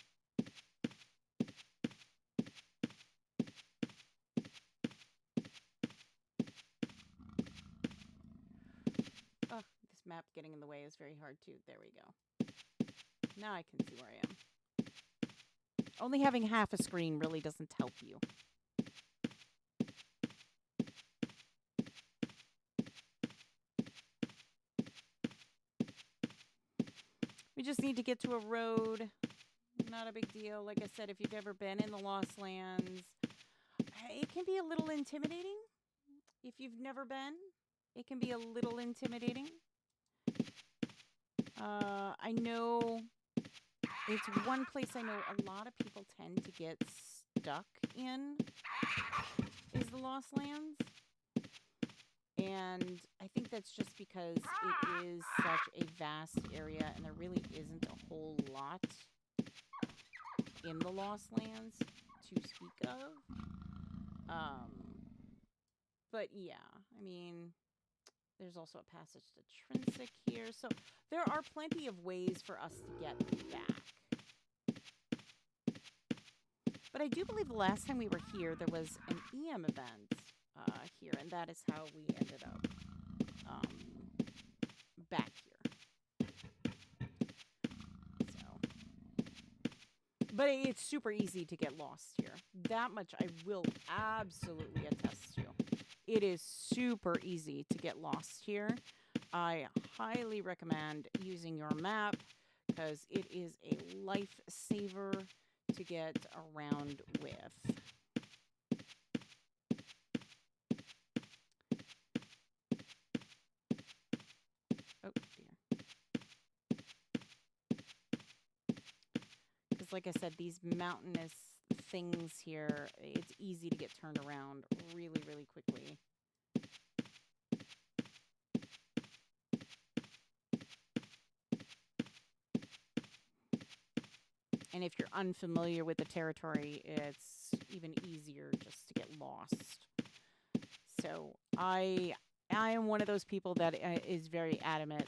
Oh, this map getting in the way is very hard too. There we go. Now I can see where I am. Only having half a screen really doesn't help you. We just need to get to a road. Not a big deal. Like I said, if you've ever been in the Lost Lands, it can be a little intimidating. If you've never been, it can be a little intimidating. I know it's one place I know a lot of people tend to get stuck in is the Lost Lands. And I think that's just because it is such a vast area and there really isn't a whole lot in the Lost Lands to speak of. But yeah, I mean, there's also a passage to Trinsic here. So there are plenty of ways for us to get back. But I do believe the last time we were here, there was an EM event here, and that is how we ended up back here. So, but it's super easy to get lost here. That much I will absolutely attest to. It is super easy to get lost here. I highly recommend using your map because it is a lifesaver to get around with. Oh dear. Because like I said, these mountainous things here, it's easy to get turned around really, really quickly. And if you're unfamiliar with the territory, it's even easier just to get lost. So I am one of those people that is very adamant.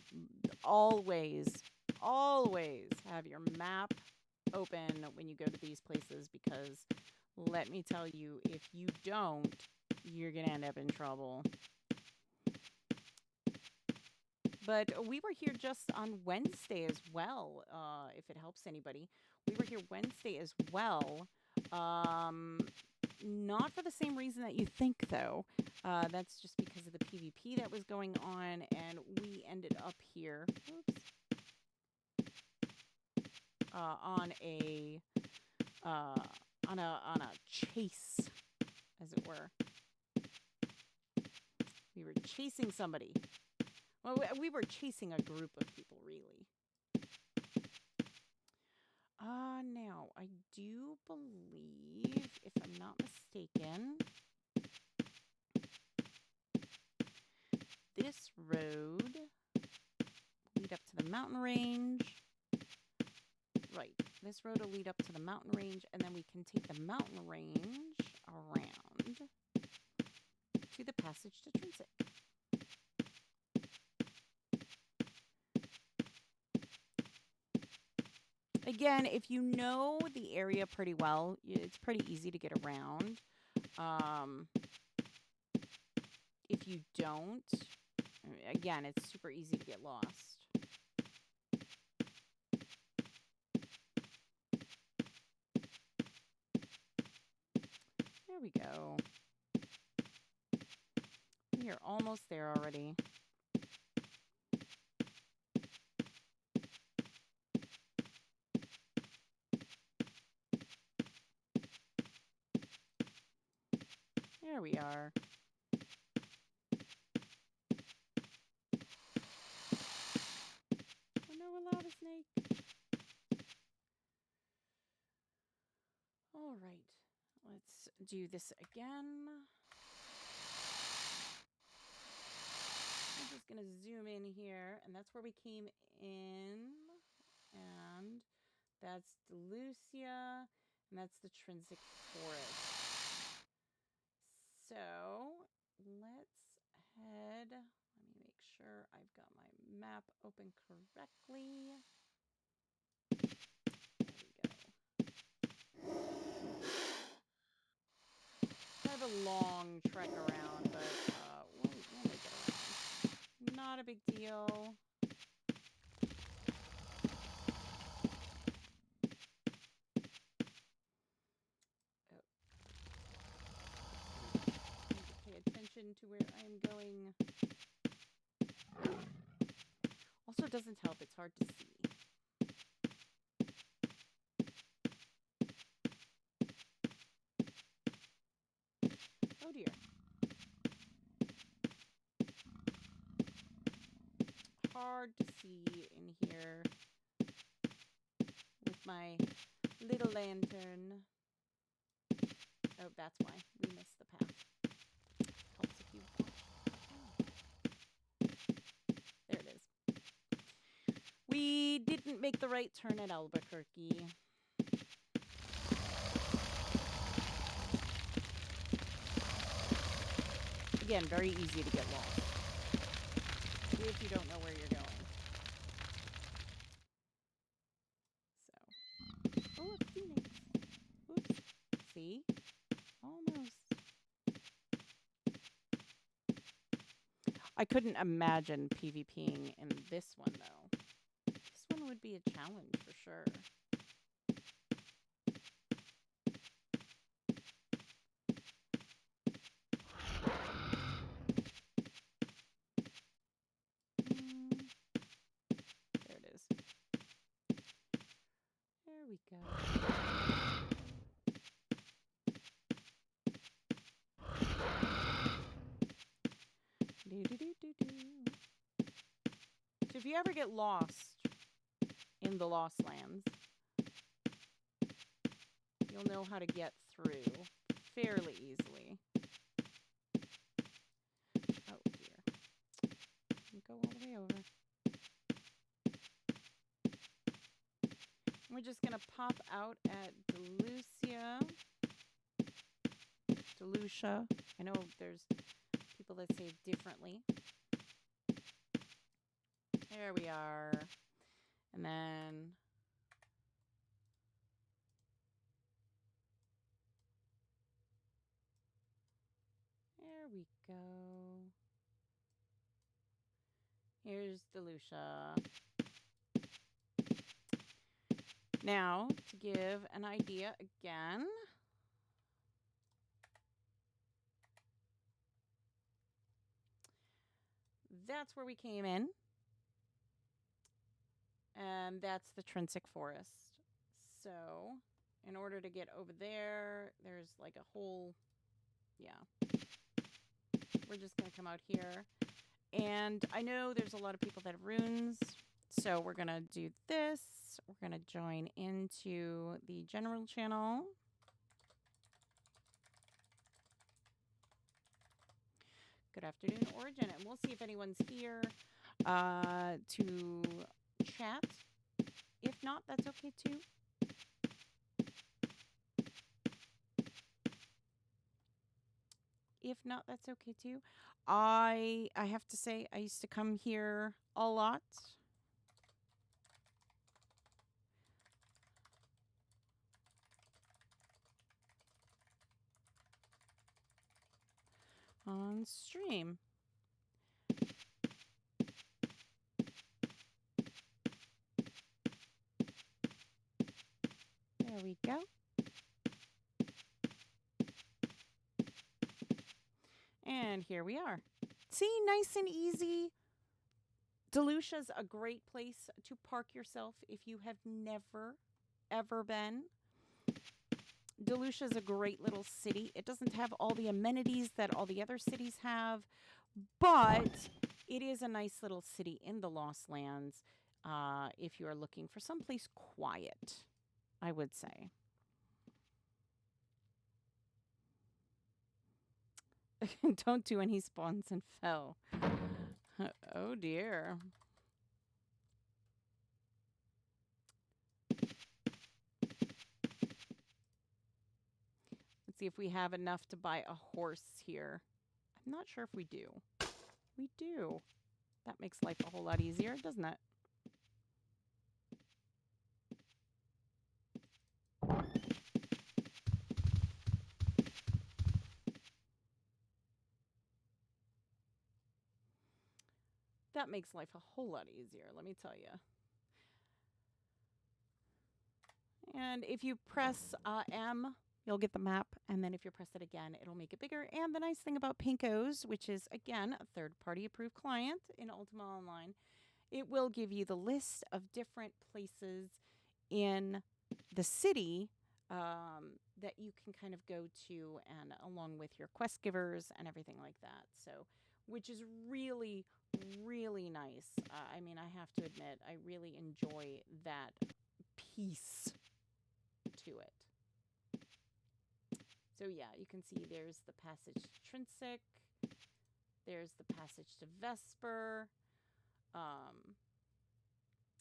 Always have your map open when you go to these places because let me tell you, if you don't, you're going to end up in trouble. But we were here just on Wednesday as well, if it helps anybody. We were here Wednesday as well. Not for the same reason that you think, though. That's just because of the PvP that was going on, and we ended up here. Oops. On a chase, as it were. We were chasing somebody. Well, we were chasing a group of people, really. Now, I do believe, if I'm not mistaken, this road will lead up to the mountain range. Right, this road will lead up to the mountain range, and then we can take the mountain range around to the passage to Trinsic. Again, if you know the area pretty well, it's pretty easy to get around. If you don't, again, it's super easy to get lost. There we go. We are almost there already. There we are. Oh no, allow the snake. All right, let's do this again. I'm just going to zoom in here, and that's where we came in, and that's Delucia, and that's the Trinsic Forest. So let's head. Let me make sure I've got my map open correctly. There we go. Kind of a long trek around, but we'll make it around. Not a big deal. To where I'm going. Also, it doesn't help. It's hard to see. Oh dear. Hard to see in here with my little lantern. Oh, that's why we missed the path. Helps if you There it is. We didn't make the right turn at Albuquerque. Again, very easy to get lost if you don't know where you're going. So, oh, a phoenix. Oops. See? Almost. I couldn't imagine PvPing in this one, though. This one would be a challenge for sure. There it is. There we go. So if you ever get lost in the Lost Lands, you'll know how to get through fairly easily. Oh dear. Go all the way over. We're just going to pop out at Delucia. I know there's people that say it differently. There we are. And then there we go. Here's Delucia. Now, to give an idea again. That's where we came in. And that's the Trinsic Forest. So, in order to get over there, there's like a whole, yeah. We're just going to come out here. And I know there's a lot of people that have runes. So we're going to do this. We're going to join into the general channel. Good afternoon, Origin. And we'll see if anyone's here to chat. If not, that's okay too. If not, that's okay too. I have to say, I used to come here a lot. On stream. There we go. And here we are. See, nice and easy. Delucia's a great place to park yourself if you have never, ever been. Delucia's a great little city. It doesn't have all the amenities that all the other cities have, but it is a nice little city in the Lost Lands if you are looking for someplace quiet, I would say. Don't do any spawns and fell. Oh dear. Let's see if we have enough to buy a horse here. I'm not sure if we do. We do. That makes life a whole lot easier, doesn't it? That makes life a whole lot easier, let me tell you. And if you press M, you'll get the map. And then if you press it again, it'll make it bigger. And the nice thing about Pinkos, which is, again, a third-party approved client in Ultima Online, it will give you the list of different places in the city that you can kind of go to, and along with your quest givers and everything like that. So, which is really, really nice. I mean, I have to admit, I really enjoy that piece to it. So yeah, you can see there's the passage to Trinsic. There's the passage to Vesper.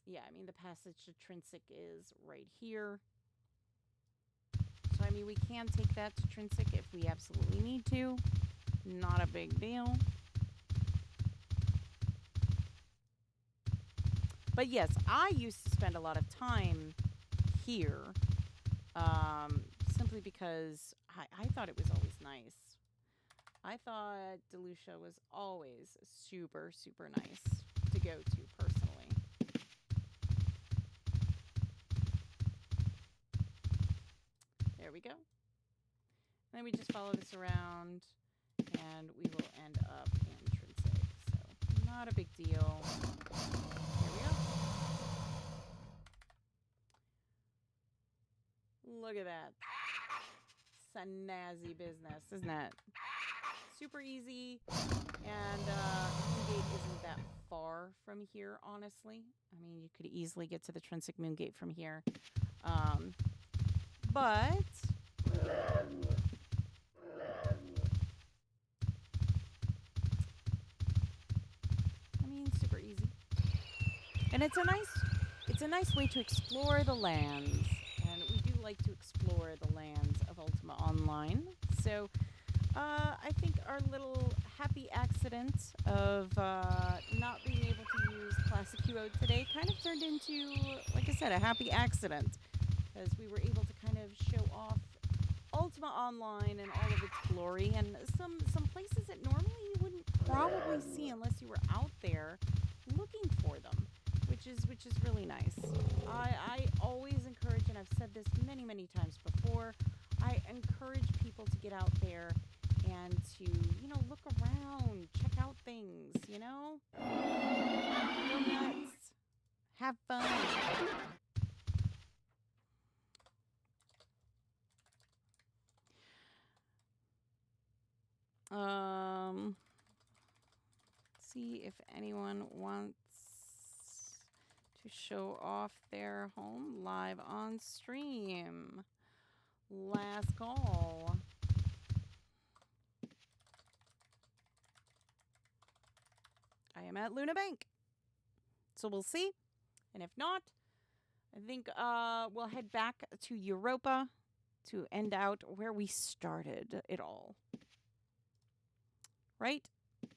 Yeah, I mean, the passage to Trinsic is right here. So, I mean, we can take that to Trinsic if we absolutely need to. Not a big deal. But yes, I used to spend a lot of time here simply because I thought it was always nice. I thought Delucia was always super, super nice to go to personally. There we go. And then we just follow this around, and we will end up in Trinsic. So, not a big deal. Here we go. Look at that. Snazzy business, isn't it? Super easy. And Moongate isn't that far from here, honestly. I mean, you could easily get to the Trinsic Moongate from here. But I mean, super easy. And it's a nice way to explore the lands. And we do like to explore the lands of Ultima Online. So I think our little happy accident of not being able to use Classic QO today kind of turned into, like I said, a happy accident. Because we were able to kind of show off Ultima Online and all of its glory, and some places that normally you wouldn't probably see unless you were out there. Look looking for them, which is really nice. I always encourage, and I've said this many, many times before, I encourage people to get out there and to, look around, check out things, Go nuts. Have fun. See if anyone wants to show off their home live on stream. Last call. I am at Luna Bank. So we'll see. And if not, I think we'll head back to Europa to end out where we started it all. Right?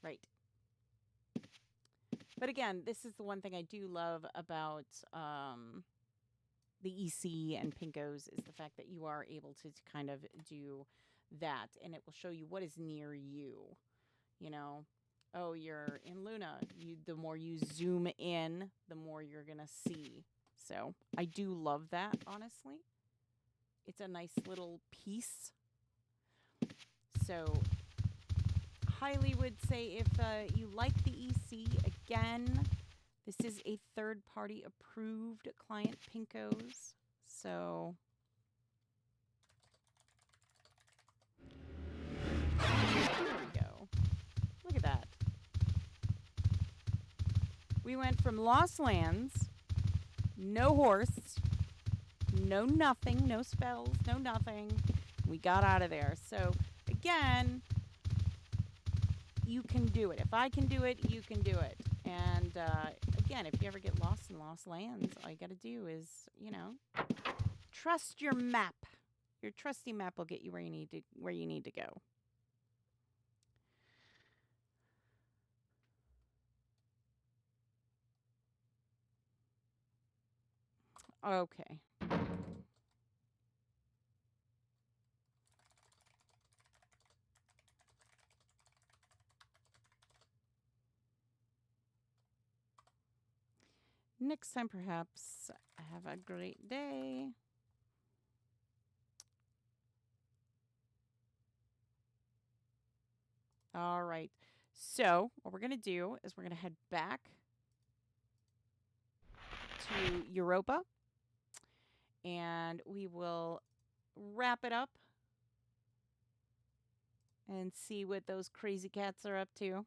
Right. But again, this is the one thing I do love about the EC and Pinkos is the fact that you are able to kind of do that, and it will show you what is near you. Oh, you're in Luna. The more you zoom in, the more you're going to see. So I do love that, honestly. It's a nice little piece. So highly would say if you like the EC, again, this is a third-party approved client, Pinkos. So there we go. Look at that. We went from Lost Lands, no horse, no nothing, no spells, no nothing. We got out of there. So again, you can do it. If I can do it, you can do it. And again, if you ever get lost in Lost Lands, all you got to do is, trust your map. Your trusty map will get you where you need to go. Okay. Next time, perhaps. Have a great day. All right. So what we're going to do is we're going to head back to Europa. And we will wrap it up and see what those crazy cats are up to.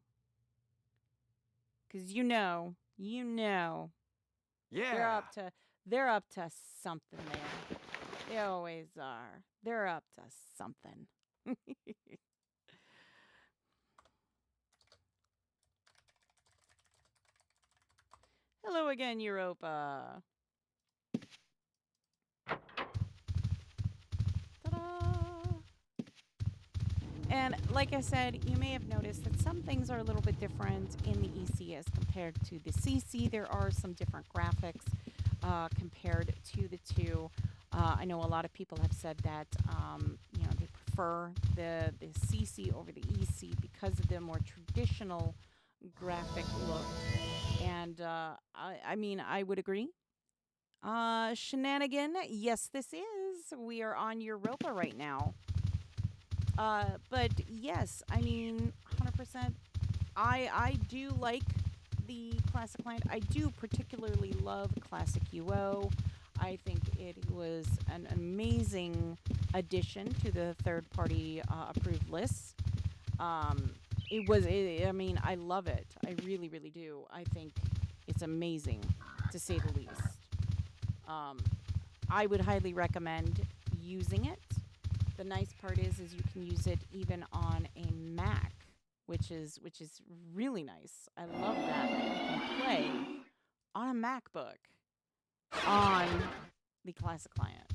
Because Yeah. they're up to something there. They always are. They're up to something. Hello again, Europa. And like I said, you may have noticed that some things are a little bit different in the EC as compared to the CC. There are some different graphics compared to the two. I know a lot of people have said that they prefer the CC over the EC because of the more traditional graphic look. And I would agree. Shenanigan, yes, this is. We are on Europa right now. But yes, 100%. I do like the Classic client. I do particularly love Classic UO. I think it was an amazing addition to the third-party approved lists. I love it. I really, really do. I think it's amazing, to say the least. I would highly recommend using it. The nice part is you can use it even on a Mac, which is really nice. I love that you can play on a MacBook on the Classic client.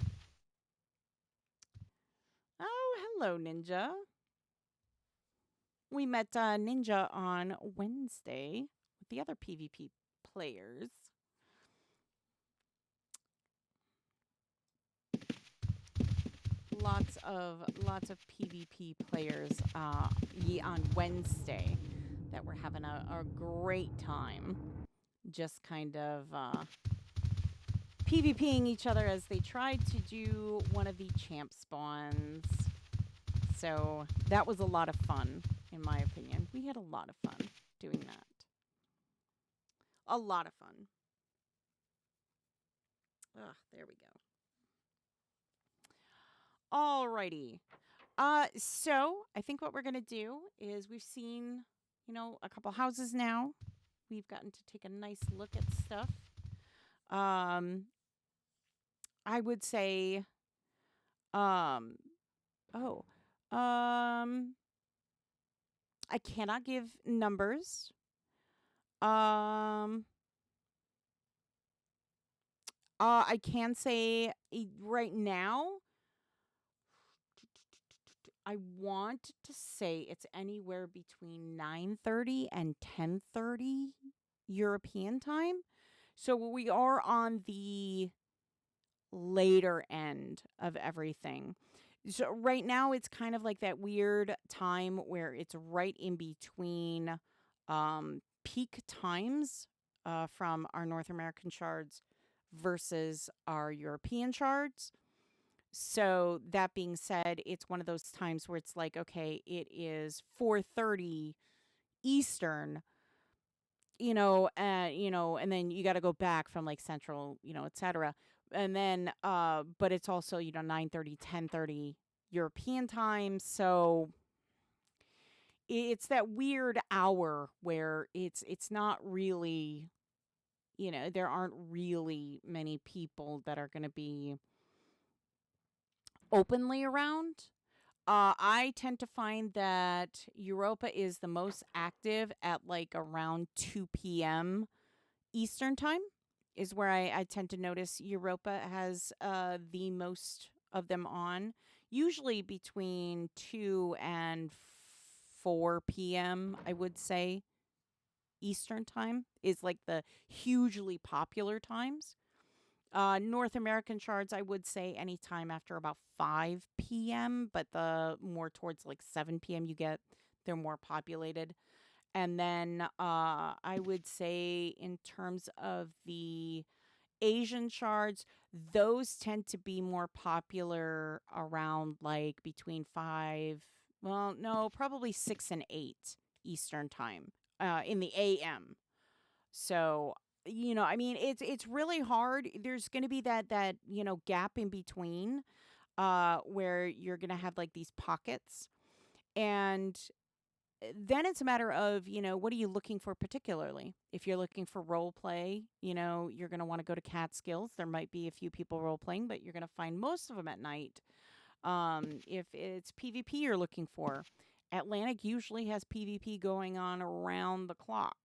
Oh, hello, Ninja. We met Ninja on Wednesday with the other PvP players. Lots of PvP players on Wednesday that were having a great time. just kind of PvPing each other as they tried to do one of the champ spawns. So that was a lot of fun, in my opinion. We had a lot of fun doing that. A lot of fun. There we go. Alrighty. So I think what we're gonna do is we've seen, a couple houses now. We've gotten to take a nice look at stuff. I would say, um, oh, I cannot give numbers. I can say right now, I want to say it's anywhere between 9:30 and 10:30 European time. So we are on the later end of everything. So right now it's kind of like that weird time where it's right in between peak times from our North American shards versus our European shards. So that being said, it's one of those times where it's like, okay, it is 4:30 Eastern, and then you got to go back from like Central, etc. And then, but it's also 9:30, 10:30 European time, so it's that weird hour where it's not really, there aren't really many people that are going to be openly around. I tend to find that Europa is the most active at like around 2 p.m. Eastern time, is where I tend to notice Europa has the most of them on. Usually between 2 and 4 p.m., I would say, Eastern time is like the hugely popular times. North American shards, I would say anytime after about 5 p.m., but the more towards like 7 p.m. you get, they're more populated. And then I would say in terms of the Asian shards, those tend to be more popular around like between 5, well, no, probably 6 and 8 Eastern time in the AM. So, I mean, it's really hard. There's going to be that gap in between where you're going to have like these pockets, and then it's a matter of, what are you looking for particularly? If you're looking for role play, you're going to want to go to Catskills. There might be a few people role playing, but you're going to find most of them at night. If it's PvP you're looking for, Atlantic usually has PvP going on around the clock.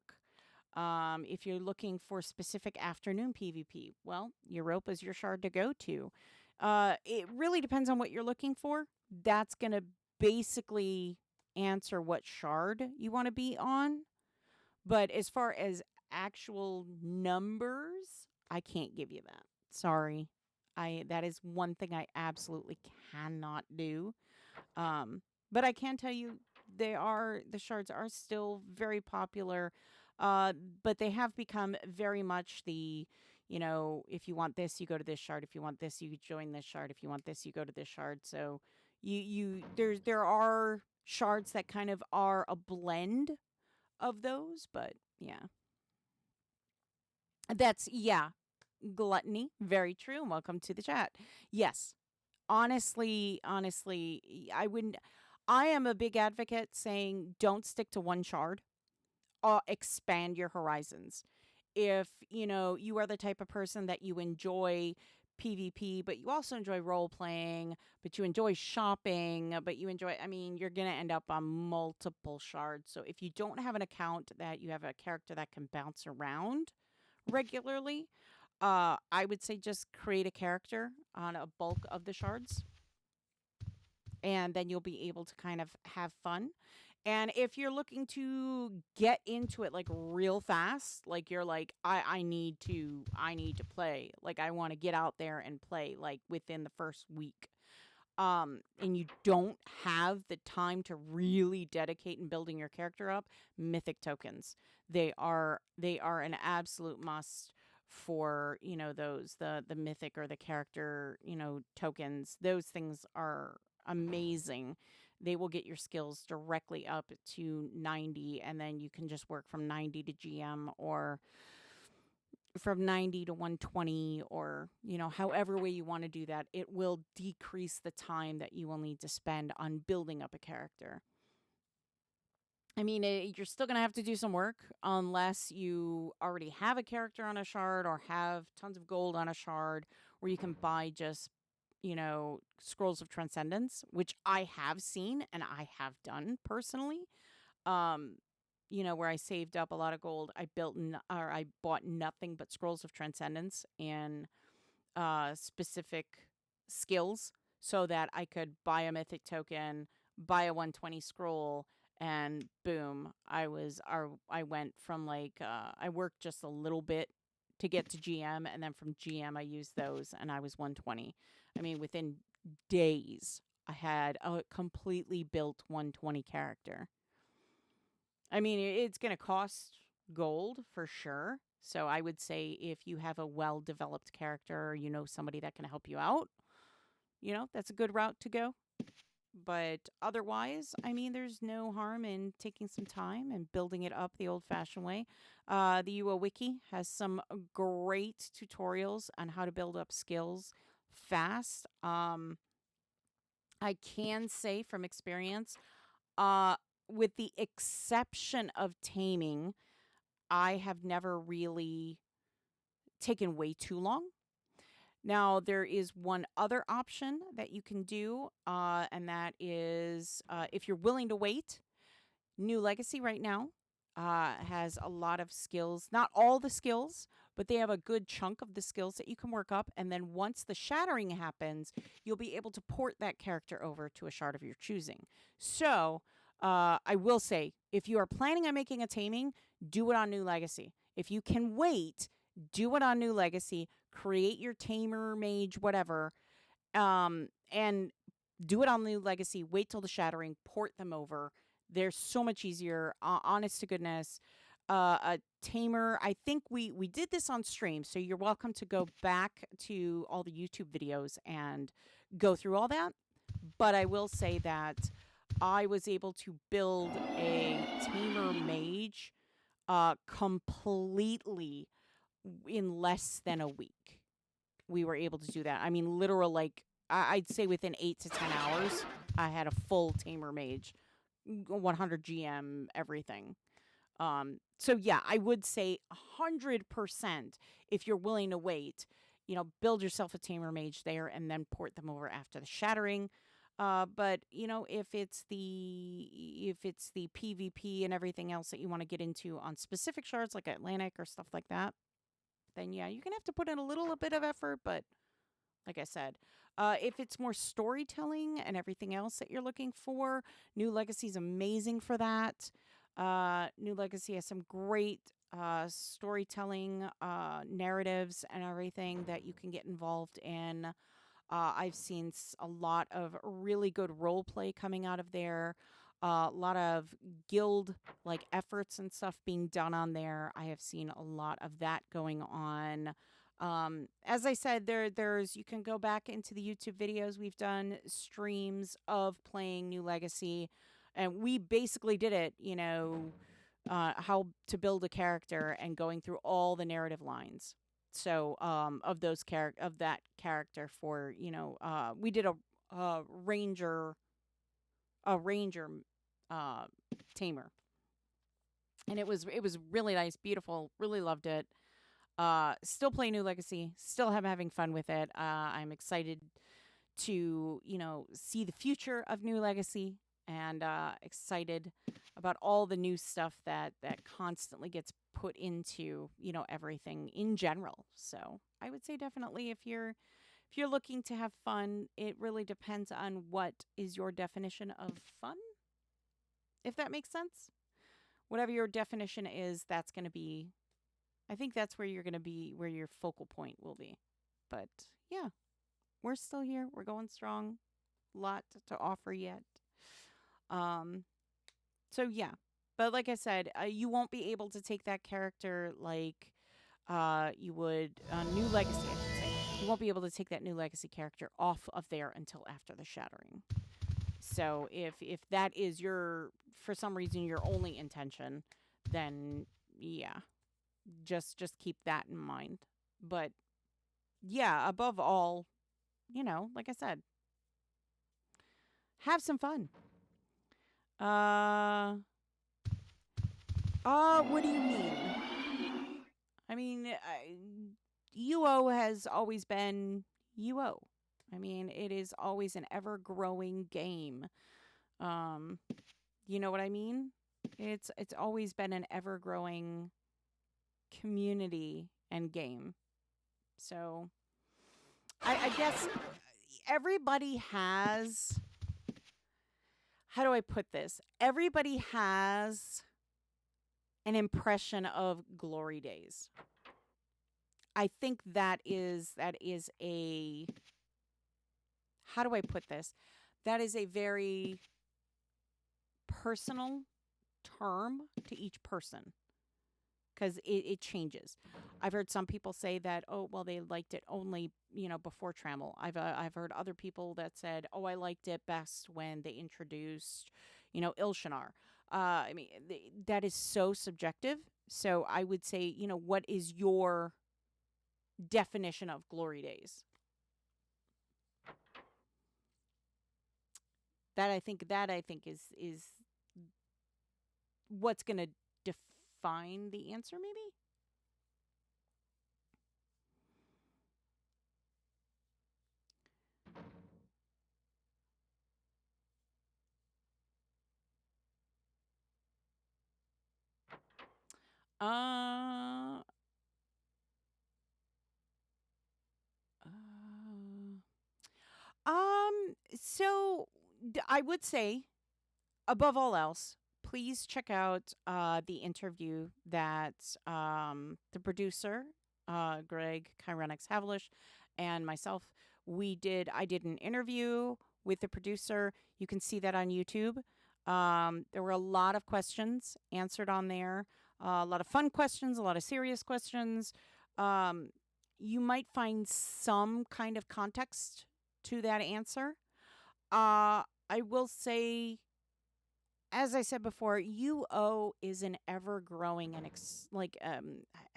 If you're looking for specific afternoon PvP, well, Europa's your shard to go to. It really depends on what you're looking for. That's going to basically answer what shard you want to be on. But as far as actual numbers, I can't give you that. Sorry. That is one thing I absolutely cannot do. But I can tell you the shards are still very popular. But they have become very much the, if you want this, you go to this shard. If you want this, you join this shard. If you want this, you go to this shard. So there are shards that kind of are a blend of those, but yeah. Yeah, gluttony, very true. And welcome to the chat. Yes. Honestly, I am a big advocate saying don't stick to one shard. Expand your horizons. If you are the type of person that you enjoy PvP, but you also enjoy role playing, but you enjoy shopping, but you're going to end up on multiple shards. So if you don't have an account that you have a character that can bounce around regularly, I would say just create a character on a bulk of the shards, and then you'll be able to kind of have fun. And if you're looking to get into it like real fast, like you're like, I need to play, like I want to get out there and play like within the first week, and you don't have the time to really dedicate in building your character up, mythic tokens. They are an absolute must for, those, the mythic or the character, tokens. Those things are amazing. They will get your skills directly up to 90, and then you can just work from 90 to GM, or from 90 to 120, or however way you want to do that. It will decrease the time that you will need to spend on building up a character. I mean, you're still going to have to do some work unless you already have a character on a shard or have tons of gold on a shard, where you can buy just, scrolls of transcendence, which I have seen and I have done personally. Um, where I saved up a lot of gold. I bought nothing but scrolls of transcendence and specific skills, so that I could buy a mythic token, buy a 120 scroll, and boom, I went from, like, I worked just a little bit to get to GM, and then from GM I used those, and I was 120. I mean, within days I had a completely built 120 character. I mean, it's going to cost gold for sure. So I would say, if you have a well developed character, or somebody that can help you out, that's a good route to go. But otherwise, I mean, there's no harm in taking some time and building it up the old fashioned way. The UO Wiki has some great tutorials on how to build up skills fast. I can say from experience, uh, with the exception of taming, I have never really taken way too long. Now, there is one other option that you can do, and that is, if you're willing to wait. New Legacy right now has a lot of skills, not all the skills, but they have a good chunk of the skills that you can work up. And then once the shattering happens, you'll be able to port that character over to a shard of your choosing. So I will say, if you are planning on making a taming, do it on New Legacy. If you can wait, do it on New Legacy. Create your tamer, mage, whatever, and do it on New Legacy. Wait till the shattering, port them over. They're so much easier. Honest to goodness, a tamer. I think we did this on stream, so you're welcome to go back to all the YouTube videos and go through all that. But I will say that I was able to build a tamer mage completely in less than a week. We were able to do that. I mean, literal, like, I'd say within 8 to 10 hours, I had a full tamer mage, 100 GM, everything. So yeah, I would say 100%, if you're willing to wait, build yourself a tamer mage there and then port them over after the shattering. But if it's the PvP and everything else that you want to get into on specific shards like Atlantic or stuff like that, then yeah, you're gonna have to put in a little bit of effort. But like I said, if it's more storytelling and everything else that you're looking for, New Legacy is amazing for that. New Legacy has some great storytelling narratives and everything that you can get involved in. I've seen a lot of really good role play coming out of there. A lot of guild like efforts and stuff being done on there. I have seen a lot of that going on. As I said, there's you can go back into the YouTube videos. We've done streams of playing New Legacy, and we basically did it. How to build a character and going through all the narrative lines. So of that character for we did a ranger a ranger tamer, and it was really nice, beautiful, really loved it. Still play New Legacy, still having fun with it. I'm excited to see the future of New Legacy, and excited about all the new stuff that constantly gets put into everything in general. So I would say, definitely, if you're looking to have fun, it really depends on what is your definition of fun, if that makes sense. Whatever your definition is, that's going to be, I think that's where you're going to be, where your focal point will be. But yeah, we're still here. We're going strong. Lot to offer yet. So yeah. But like I said, you won't be able to take that character like you would New Legacy, I should say. You won't be able to take that New Legacy character off of there until after the Shattering. So if that is your, for some reason, your only intention, then yeah, just keep that in mind. But yeah, above all, like I said, have some fun. Uh, what do you mean? I mean, UO has always been UO. I mean, it is always an ever growing game. Um, you know what I mean? It's always been an ever growing community and game. So I guess everybody has, how do I put this? Everybody has an impression of glory days. I think that is a, how do I put this? That is a very personal term to each person because it changes. I've heard some people say that, oh, well, they liked it only, before Trammel. I've heard other people that said, oh, I liked it best when they introduced, Ilshanar. I mean, that is so subjective. So I would say, what is your definition of glory days? That I think is what's going to define the answer, maybe. Uh, uh so I would say, above all else, please check out the interview that the producer, Greg Kyrenex Havlish, and myself, we did. I did an interview with the producer. You can see that on YouTube. There were a lot of questions answered on there, a lot of fun questions, a lot of serious questions. Um, you might find some kind of context to that answer. I will say, as I said before, UO is an ever growing and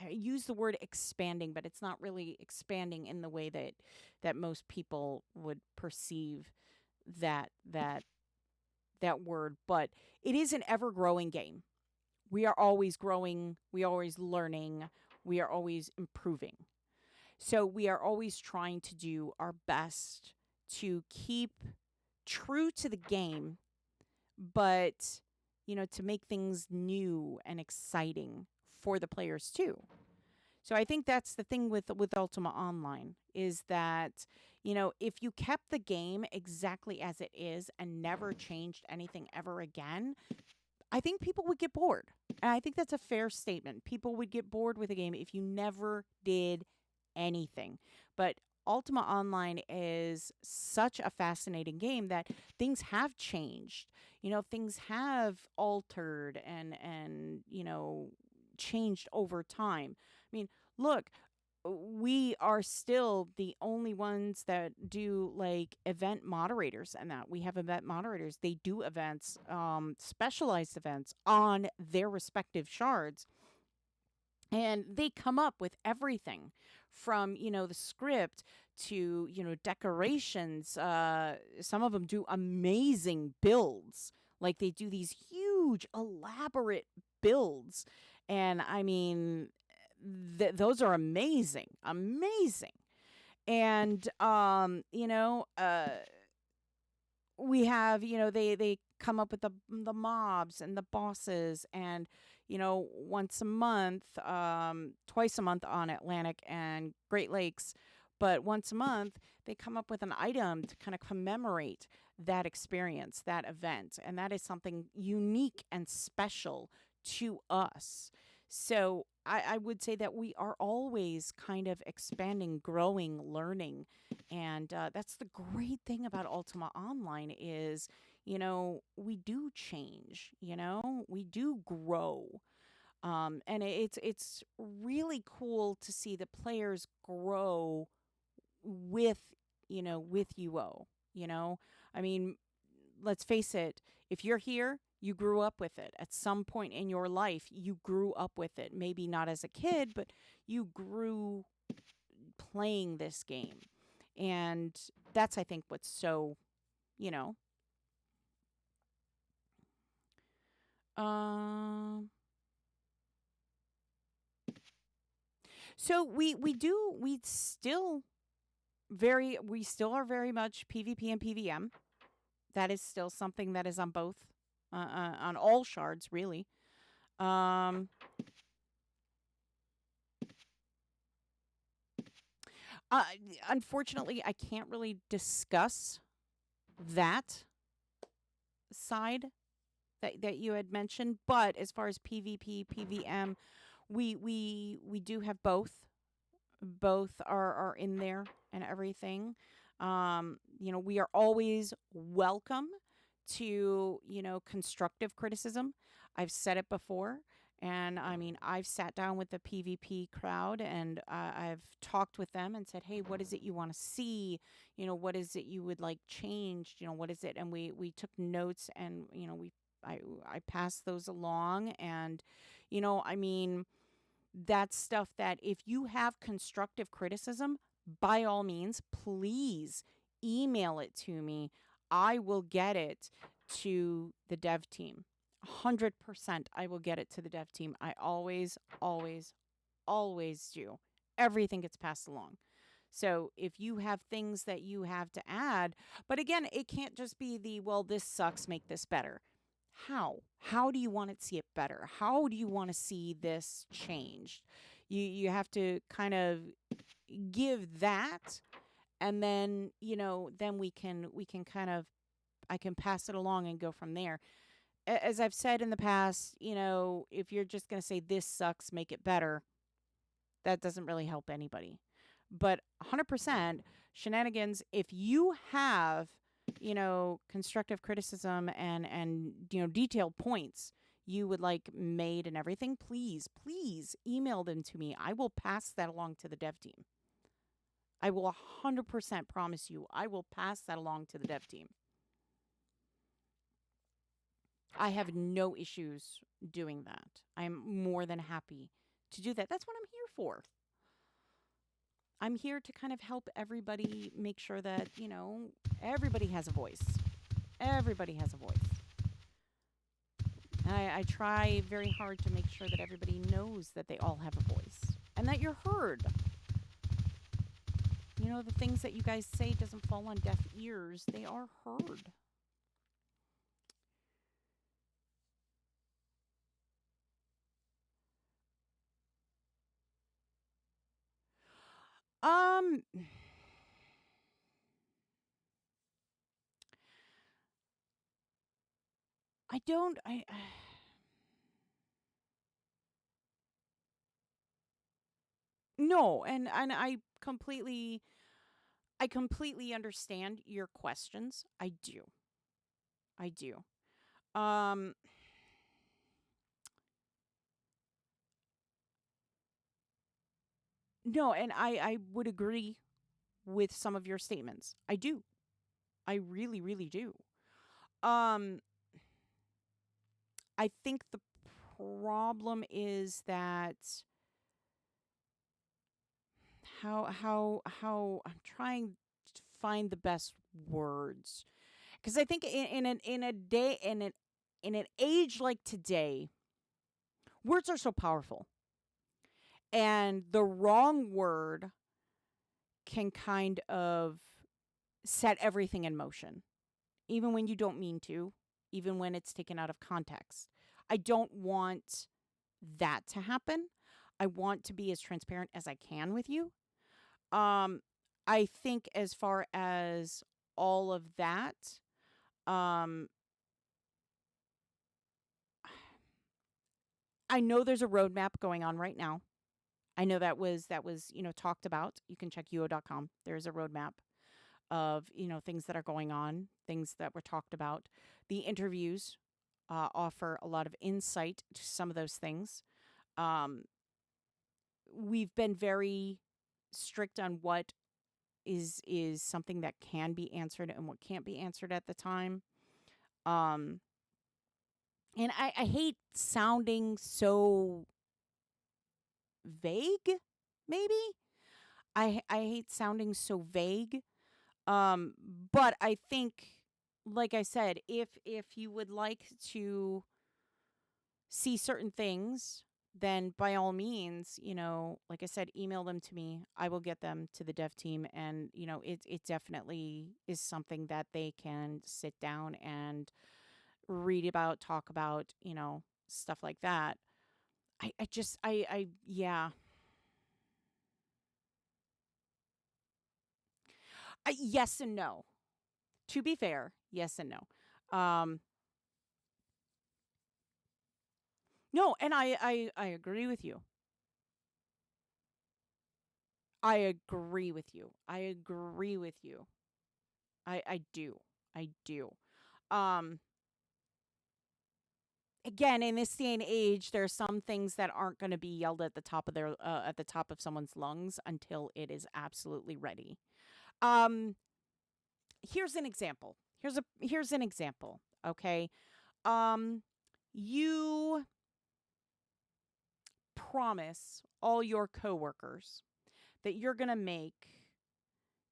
I use the word expanding, but it's not really expanding in the way that most people would perceive that that word. But it is an ever growing game. We are always growing. We are always learning. We are always improving. So we are always trying to do our best to keep true to the game, but to make things new and exciting for the players too. So I think that's the thing with Ultima Online, is that if you kept the game exactly as it is and never changed anything ever again, I think people would get bored. And I think that's a fair statement. People would get bored with a game if you never did anything. But Ultima Online is such a fascinating game that things have changed. Things have altered and changed over time. I mean, look, we are still the only ones that do like event moderators, and that we have event moderators. They do events, specialized events on their respective shards, and they come up with everything from the script to decorations. Some of them do amazing builds, like they do these huge elaborate builds, and I mean, those are amazing. And we have, they come up with the mobs and the bosses, and once a month, twice a month on Atlantic and Great Lakes, but once a month they come up with an item to kind of commemorate that experience, that event, and that is something unique and special to us. So I would say that we are always kind of expanding, growing, learning, and that's the great thing about Ultima Online is, we do change, we do grow. And it's really cool to see the players grow with, with UO, you know? I mean, let's face it, if you're here, you grew up with it. At some point in your life, you grew up with it. Maybe not as a kid, but you grew playing this game. And that's, I think, what's so, you know. Um, so we still are very much PvP and PVM. That is still something that is on both, on all shards, really. Um, uh, Unfortunately, I can't really discuss that side that you had mentioned, but as far as PvP, PVM, we do have both. Both are in there and everything. We are always welcome to, constructive criticism. I've said it before. And I mean, I've sat down with the PvP crowd and I've talked with them and said, hey, what is it you want to see? What is it you would like changed? What is it? And we took notes and, I passed those along. And, I mean, that's stuff that if you have constructive criticism, by all means, please email it to me. I will get it to the dev team. 100% I will get it to the dev team. I always, always, always do. Everything gets passed along. So if you have things that you have to add, but again, it can't just be well, this sucks, make this better. How do you want to see it better? How do you want to see this changed? You have to kind of give that, and then then we can kind of, I can pass it along and go from there. As I've said in the past, if you're just going to say this sucks, make it better, that doesn't really help anybody. But 100% shenanigans, if you have, constructive criticism and detailed points you would like made and everything, please email them to me. I will pass that along to the dev team. I will 100% promise you, I will pass that along to the dev team. I have no issues doing that. I'm more than happy to do that. That's what I'm here for. I'm here to kind of help everybody make sure that, everybody has a voice. Everybody has a voice. I try very hard to make sure that everybody knows that they all have a voice and that you're heard. The things that you guys say doesn't fall on deaf ears. They are heard. Um, I don't. No, and I completely understand your questions. I do. I do. Um, no, and I would agree with some of your statements. I do. I really, really do. Um, I think the problem is that how I'm trying to find the best words, because I think in an age like today, words are so powerful, and the wrong word can kind of set everything in motion, even when you don't mean to, even when it's taken out of context. I don't want that to happen. I want to be as transparent as I can with you. Um, I think as far as all of that, um, I know there's a roadmap going on right now. I know that was talked about. You can check uo.com. There's a roadmap. of, things that are going on, things that were talked about. The interviews offer a lot of insight to some of those things. Um, we've been very strict on what is something that can be answered and what can't be answered at the time. Um, and I hate sounding so vague, maybe. I hate sounding so vague. Um, but I think, like I said, if you would like to see certain things, then by all means, like I said, email them to me. I will get them to the dev team, and it definitely is something that they can sit down and read about, talk about, stuff like that. I just I yeah. Yes and no. To be fair, yes and no. No, and I agree with you. I agree with you. I agree with you. I do. I do. Um Again, in this day and age, there are some things that aren't going to be yelled at the top of their at the top of someone's lungs until it is absolutely ready. Um Here's an example. Here's an example, okay? Um you promise all your coworkers that you're going to make,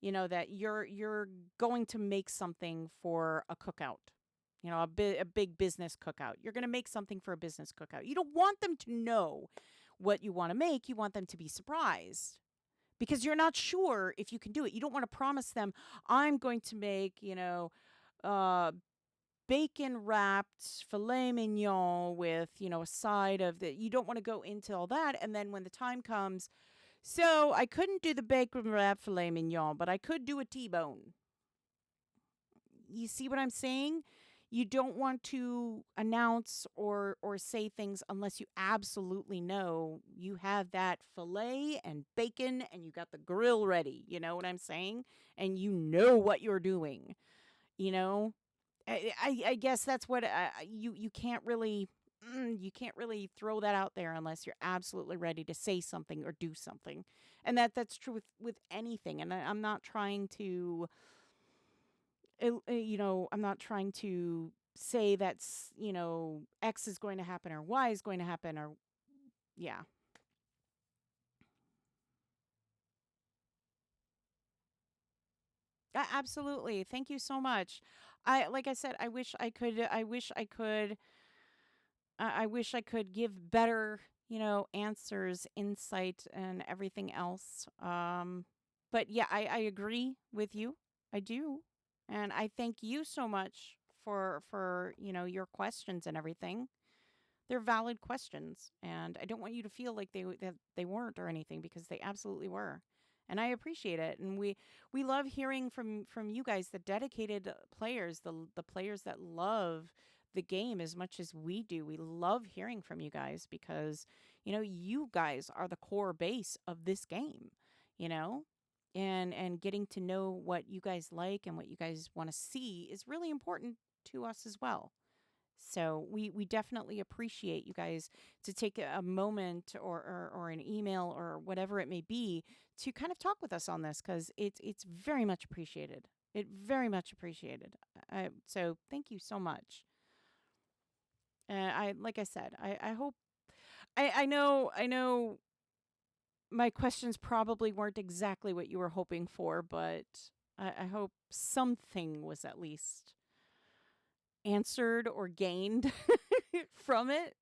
that you're going to make something for a cookout. A big business cookout. You're going to make something for a business cookout. You don't want them to know what you want to make. You want them to be surprised because you're not sure if you can do it. You don't want to promise them, I'm going to make, uh, bacon wrapped filet mignon with, a side of the. You don't want to go into all that. And then when the time comes, so I couldn't do the bacon wrapped filet mignon, but I could do a T-bone. You see what I'm saying? You don't want to announce or say things unless you absolutely know you have that filet and bacon and you got the grill ready. You know what I'm saying? And you know what you're doing. You know, I guess that's what you can't really. You can't really throw that out there unless you're absolutely ready to say something or do something, and that's true with anything. And I'm not trying to I'm not trying to say that's, X is going to happen or Y is going to happen or, yeah. Absolutely. Thank you so much. Like I said, I wish I could give better, answers, insight, and everything else. But yeah, I agree with you. I do. And I thank you so much for, your questions and everything. They're valid questions, and I don't want you to feel like that they weren't or anything because they absolutely were. And I appreciate it. And we love hearing from you guys, the dedicated players, the players that love the game as much as we do. We love hearing from you guys because, you guys are the core base of this game, you know? And getting to know what you guys like and what you guys want to see is really important to us as well. So we definitely appreciate you guys to take a moment or an email or whatever it may be to kind of talk with us on this because it's very much appreciated. It very much appreciated. So thank you so much. I like I said, I hope I know my questions probably weren't exactly what you were hoping for, but I hope something was at least answered or gained from it.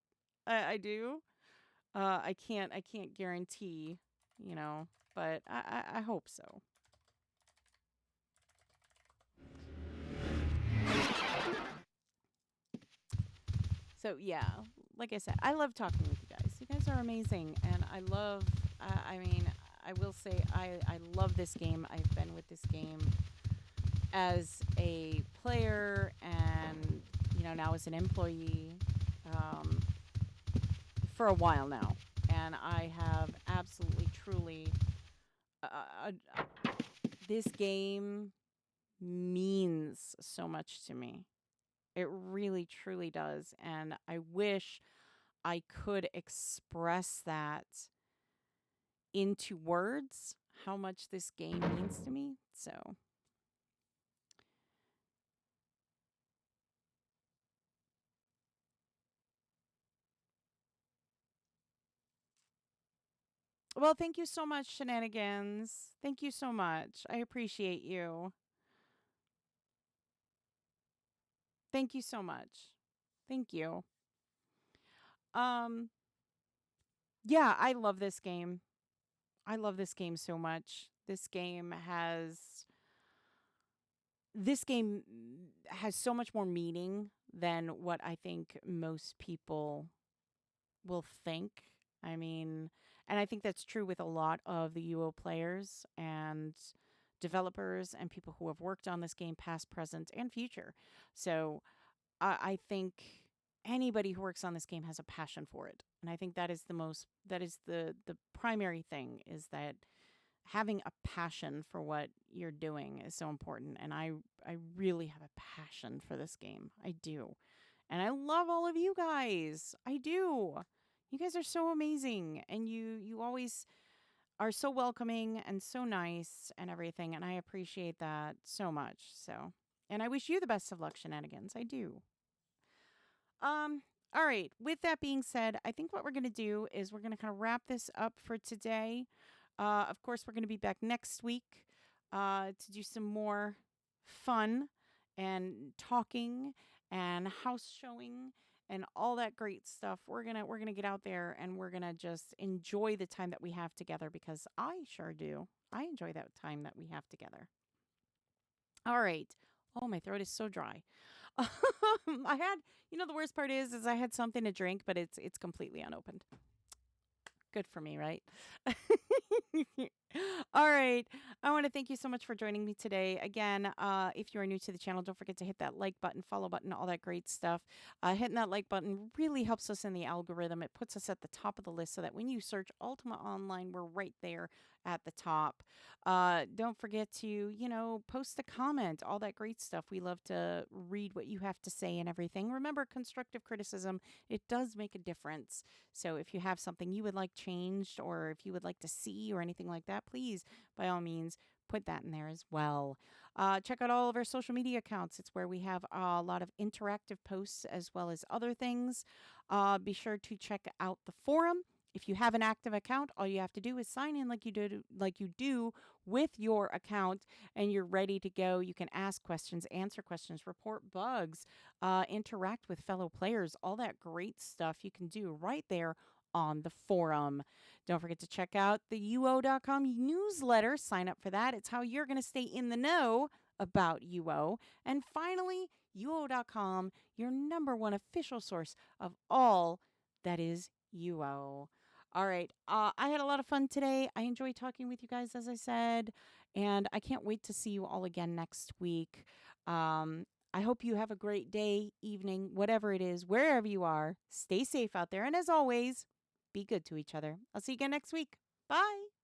I do. I can't guarantee, but I hope so. So yeah, like I said, I love talking with you guys. You guys are amazing, and I love. I mean, I will say I love this game. I've been with this game as a player, and now as an employee um, for a while now, and I have absolutely truly uh, uh, this game. means so much to me. It really, truly does. And I wish I could express that into words, how much this game means to me. So, well, thank you so much, Shenanigans. Thank you so much. I appreciate you. Thank you so much. Thank you. Um, yeah, I love this game. I love this game so much. This game has so much more meaning than what I think most people will think. I mean, and I think that's true with a lot of the UO players and developers and people who have worked on this game, past, present, and future. So I think anybody who works on this game has a passion for it, and I think that is the primary thing, is that having a passion for what you're doing is so important. And I really have a passion for this game. I do. And I love all of you guys. I do. You guys are so amazing, and you always are so welcoming and so nice and everything, and I appreciate that so much. So, and I wish you the best of luck, Shenanigans. I do. Um, all right. With that being said, I think what we're going to do is we're going to kind of wrap this up for today. Of course, we're going to be back next week to do some more fun and talking and house showing and all that great stuff. We're gonna get out there and we're gonna just enjoy the time that we have together, because I sure do. I enjoy that time that we have together. All right. Oh, my throat is so dry. I had, the worst part is I had something to drink, but it's completely unopened. Good for me, right? All right. I want to thank you so much for joining me today. Again, if you are new to the channel, don't forget to hit that like button, follow button, all that great stuff. Hitting that like button really helps us in the algorithm. It puts us at the top of the list so that when you search Ultima Online, we're right there at the top. Don't forget to, post a comment, all that great stuff. We love to read what you have to say and everything. Remember, constructive criticism, it does make a difference. So if you have something you would like changed, or if you would like to see or anything like that, please, by all means, put that in there as well. Check out all of our social media accounts. It's where we have a lot of interactive posts as well as other things. Be sure to check out the forum. If you have an active account, all you have to do is sign in like you do with your account, and you're ready to go. You can ask questions, answer questions, report bugs, interact with fellow players, all that great stuff you can do right there on the forum. Don't forget to check out the UO.com newsletter. Sign up for that. It's how you're going to stay in the know about UO. And finally, UO.com, your number one official source of all that is UO. All right. I had a lot of fun today. I enjoyed talking with you guys, as I said, and I can't wait to see you all again next week. I hope you have a great day, evening, whatever it is, wherever you are. Stay safe out there. And as always, be good to each other. I'll see you again next week. Bye.